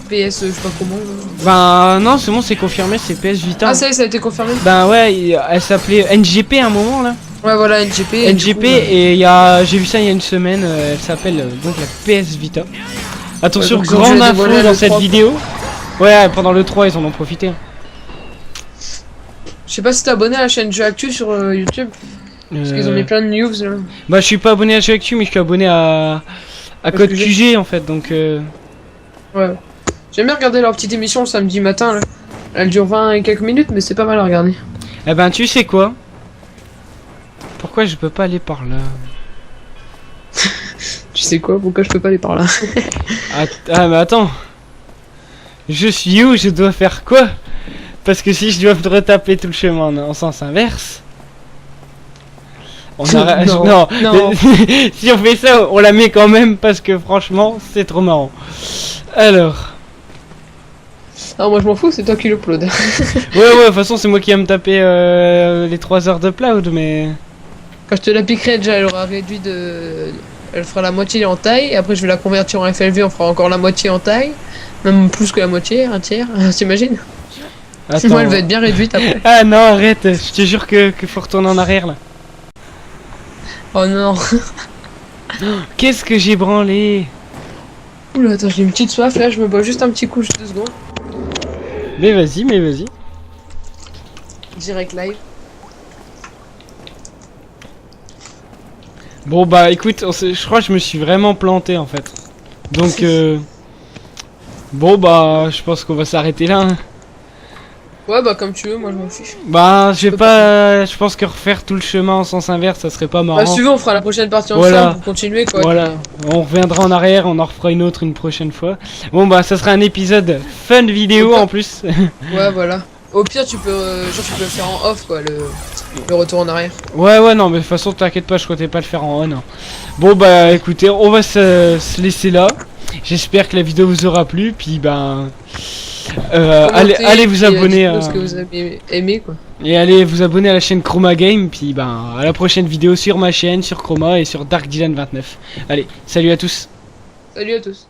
Speaker 2: PS je sais pas comment.
Speaker 1: Ben non, c'est bon, c'est confirmé, c'est PS Vita.
Speaker 2: Ah ça y est, ça a été confirmé.
Speaker 1: Ben ouais, elle s'appelait NGP à un moment là.
Speaker 2: Ouais voilà, NGP. et du
Speaker 1: NGP
Speaker 2: coup,
Speaker 1: et j'ai vu ça il y a une semaine, elle s'appelle donc la PS Vita. Attention,
Speaker 2: Ouais, donc, ils ont
Speaker 1: grande
Speaker 2: dû la
Speaker 1: info
Speaker 2: dévoiler
Speaker 1: dans
Speaker 2: le
Speaker 1: cette
Speaker 2: 3,
Speaker 1: vidéo. Ouais, pendant le 3 ils en ont profité.
Speaker 2: Je sais pas si t'es abonné à la chaîne Jeux Actu sur YouTube. Parce qu'ils ont mis plein de news là.
Speaker 1: Bah je suis pas abonné à Jeux Actu mais je suis abonné à Code QG en fait donc
Speaker 2: Ouais. J'aime bien regarder leur petite émission le samedi matin là. Elle dure 20 et quelques minutes mais c'est pas mal à regarder.
Speaker 1: Eh ben tu sais quoi? Pourquoi je peux pas aller par là?
Speaker 2: Tu sais quoi, pourquoi je peux pas aller par là?
Speaker 1: Ah mais attends. Je suis où? Je dois faire quoi? Parce que si je dois me retaper tout le chemin en sens inverse. On arrête.
Speaker 2: Non,
Speaker 1: Non,
Speaker 2: non.
Speaker 1: si on fait ça, on la met quand même parce que franchement, c'est trop marrant. Alors.
Speaker 2: Ah moi je m'en fous, c'est toi qui l'upload.
Speaker 1: Ouais, de toute façon, c'est moi qui va me taper les 3 heures de cloud, mais.
Speaker 2: Quand je te la piquerai déjà, elle aura réduit de... Elle fera la moitié en taille, et après je vais la convertir en FLV, on fera encore la moitié en taille. Même plus que la moitié, un tiers, t'imagines?
Speaker 1: Attends.
Speaker 2: Moi elle va être bien réduite après.
Speaker 1: Ah non, arrête, je te jure que faut retourner en arrière là.
Speaker 2: Oh non.
Speaker 1: Qu'est-ce que j'ai branlé?
Speaker 2: Oula, attends, j'ai une petite soif là, je me bois juste un petit coup, juste 2 secondes.
Speaker 1: Mais vas-y, mais vas-y.
Speaker 2: Direct live.
Speaker 1: Bon bah écoute, je crois que je me suis vraiment planté en fait. Donc, bon, bah, je pense qu'on va s'arrêter là. Hein.
Speaker 2: Ouais, bah comme tu veux, moi je m'en fiche.
Speaker 1: Bah, je vais pas. Je pense que refaire tout le chemin en sens inverse, ça serait pas marrant.
Speaker 2: Bah, si tu veux, on fera la prochaine partie ensemble
Speaker 1: Voilà.
Speaker 2: pour continuer quoi.
Speaker 1: Voilà, on reviendra en arrière, on en refera une autre une prochaine fois. Bon, bah, ça sera un épisode fun vidéo en plus.
Speaker 2: Ouais, voilà. Au pire, tu peux, genre, tu peux le faire en off quoi, le retour en arrière.
Speaker 1: Ouais, non, mais de toute façon, t'inquiète pas, je comptais pas le faire en on. Hein. Bon, bah, écoutez, on va se laisser là. J'espère que la vidéo vous aura plu, puis ben. Allez vous abonner
Speaker 2: à ce que vous avez aimé quoi.
Speaker 1: et allez vous abonner à la chaîne Chroma Game, puis ben à la prochaine vidéo sur ma chaîne, sur Chroma et sur Dark Dylan 29. Allez, salut à tous.
Speaker 2: Salut à tous.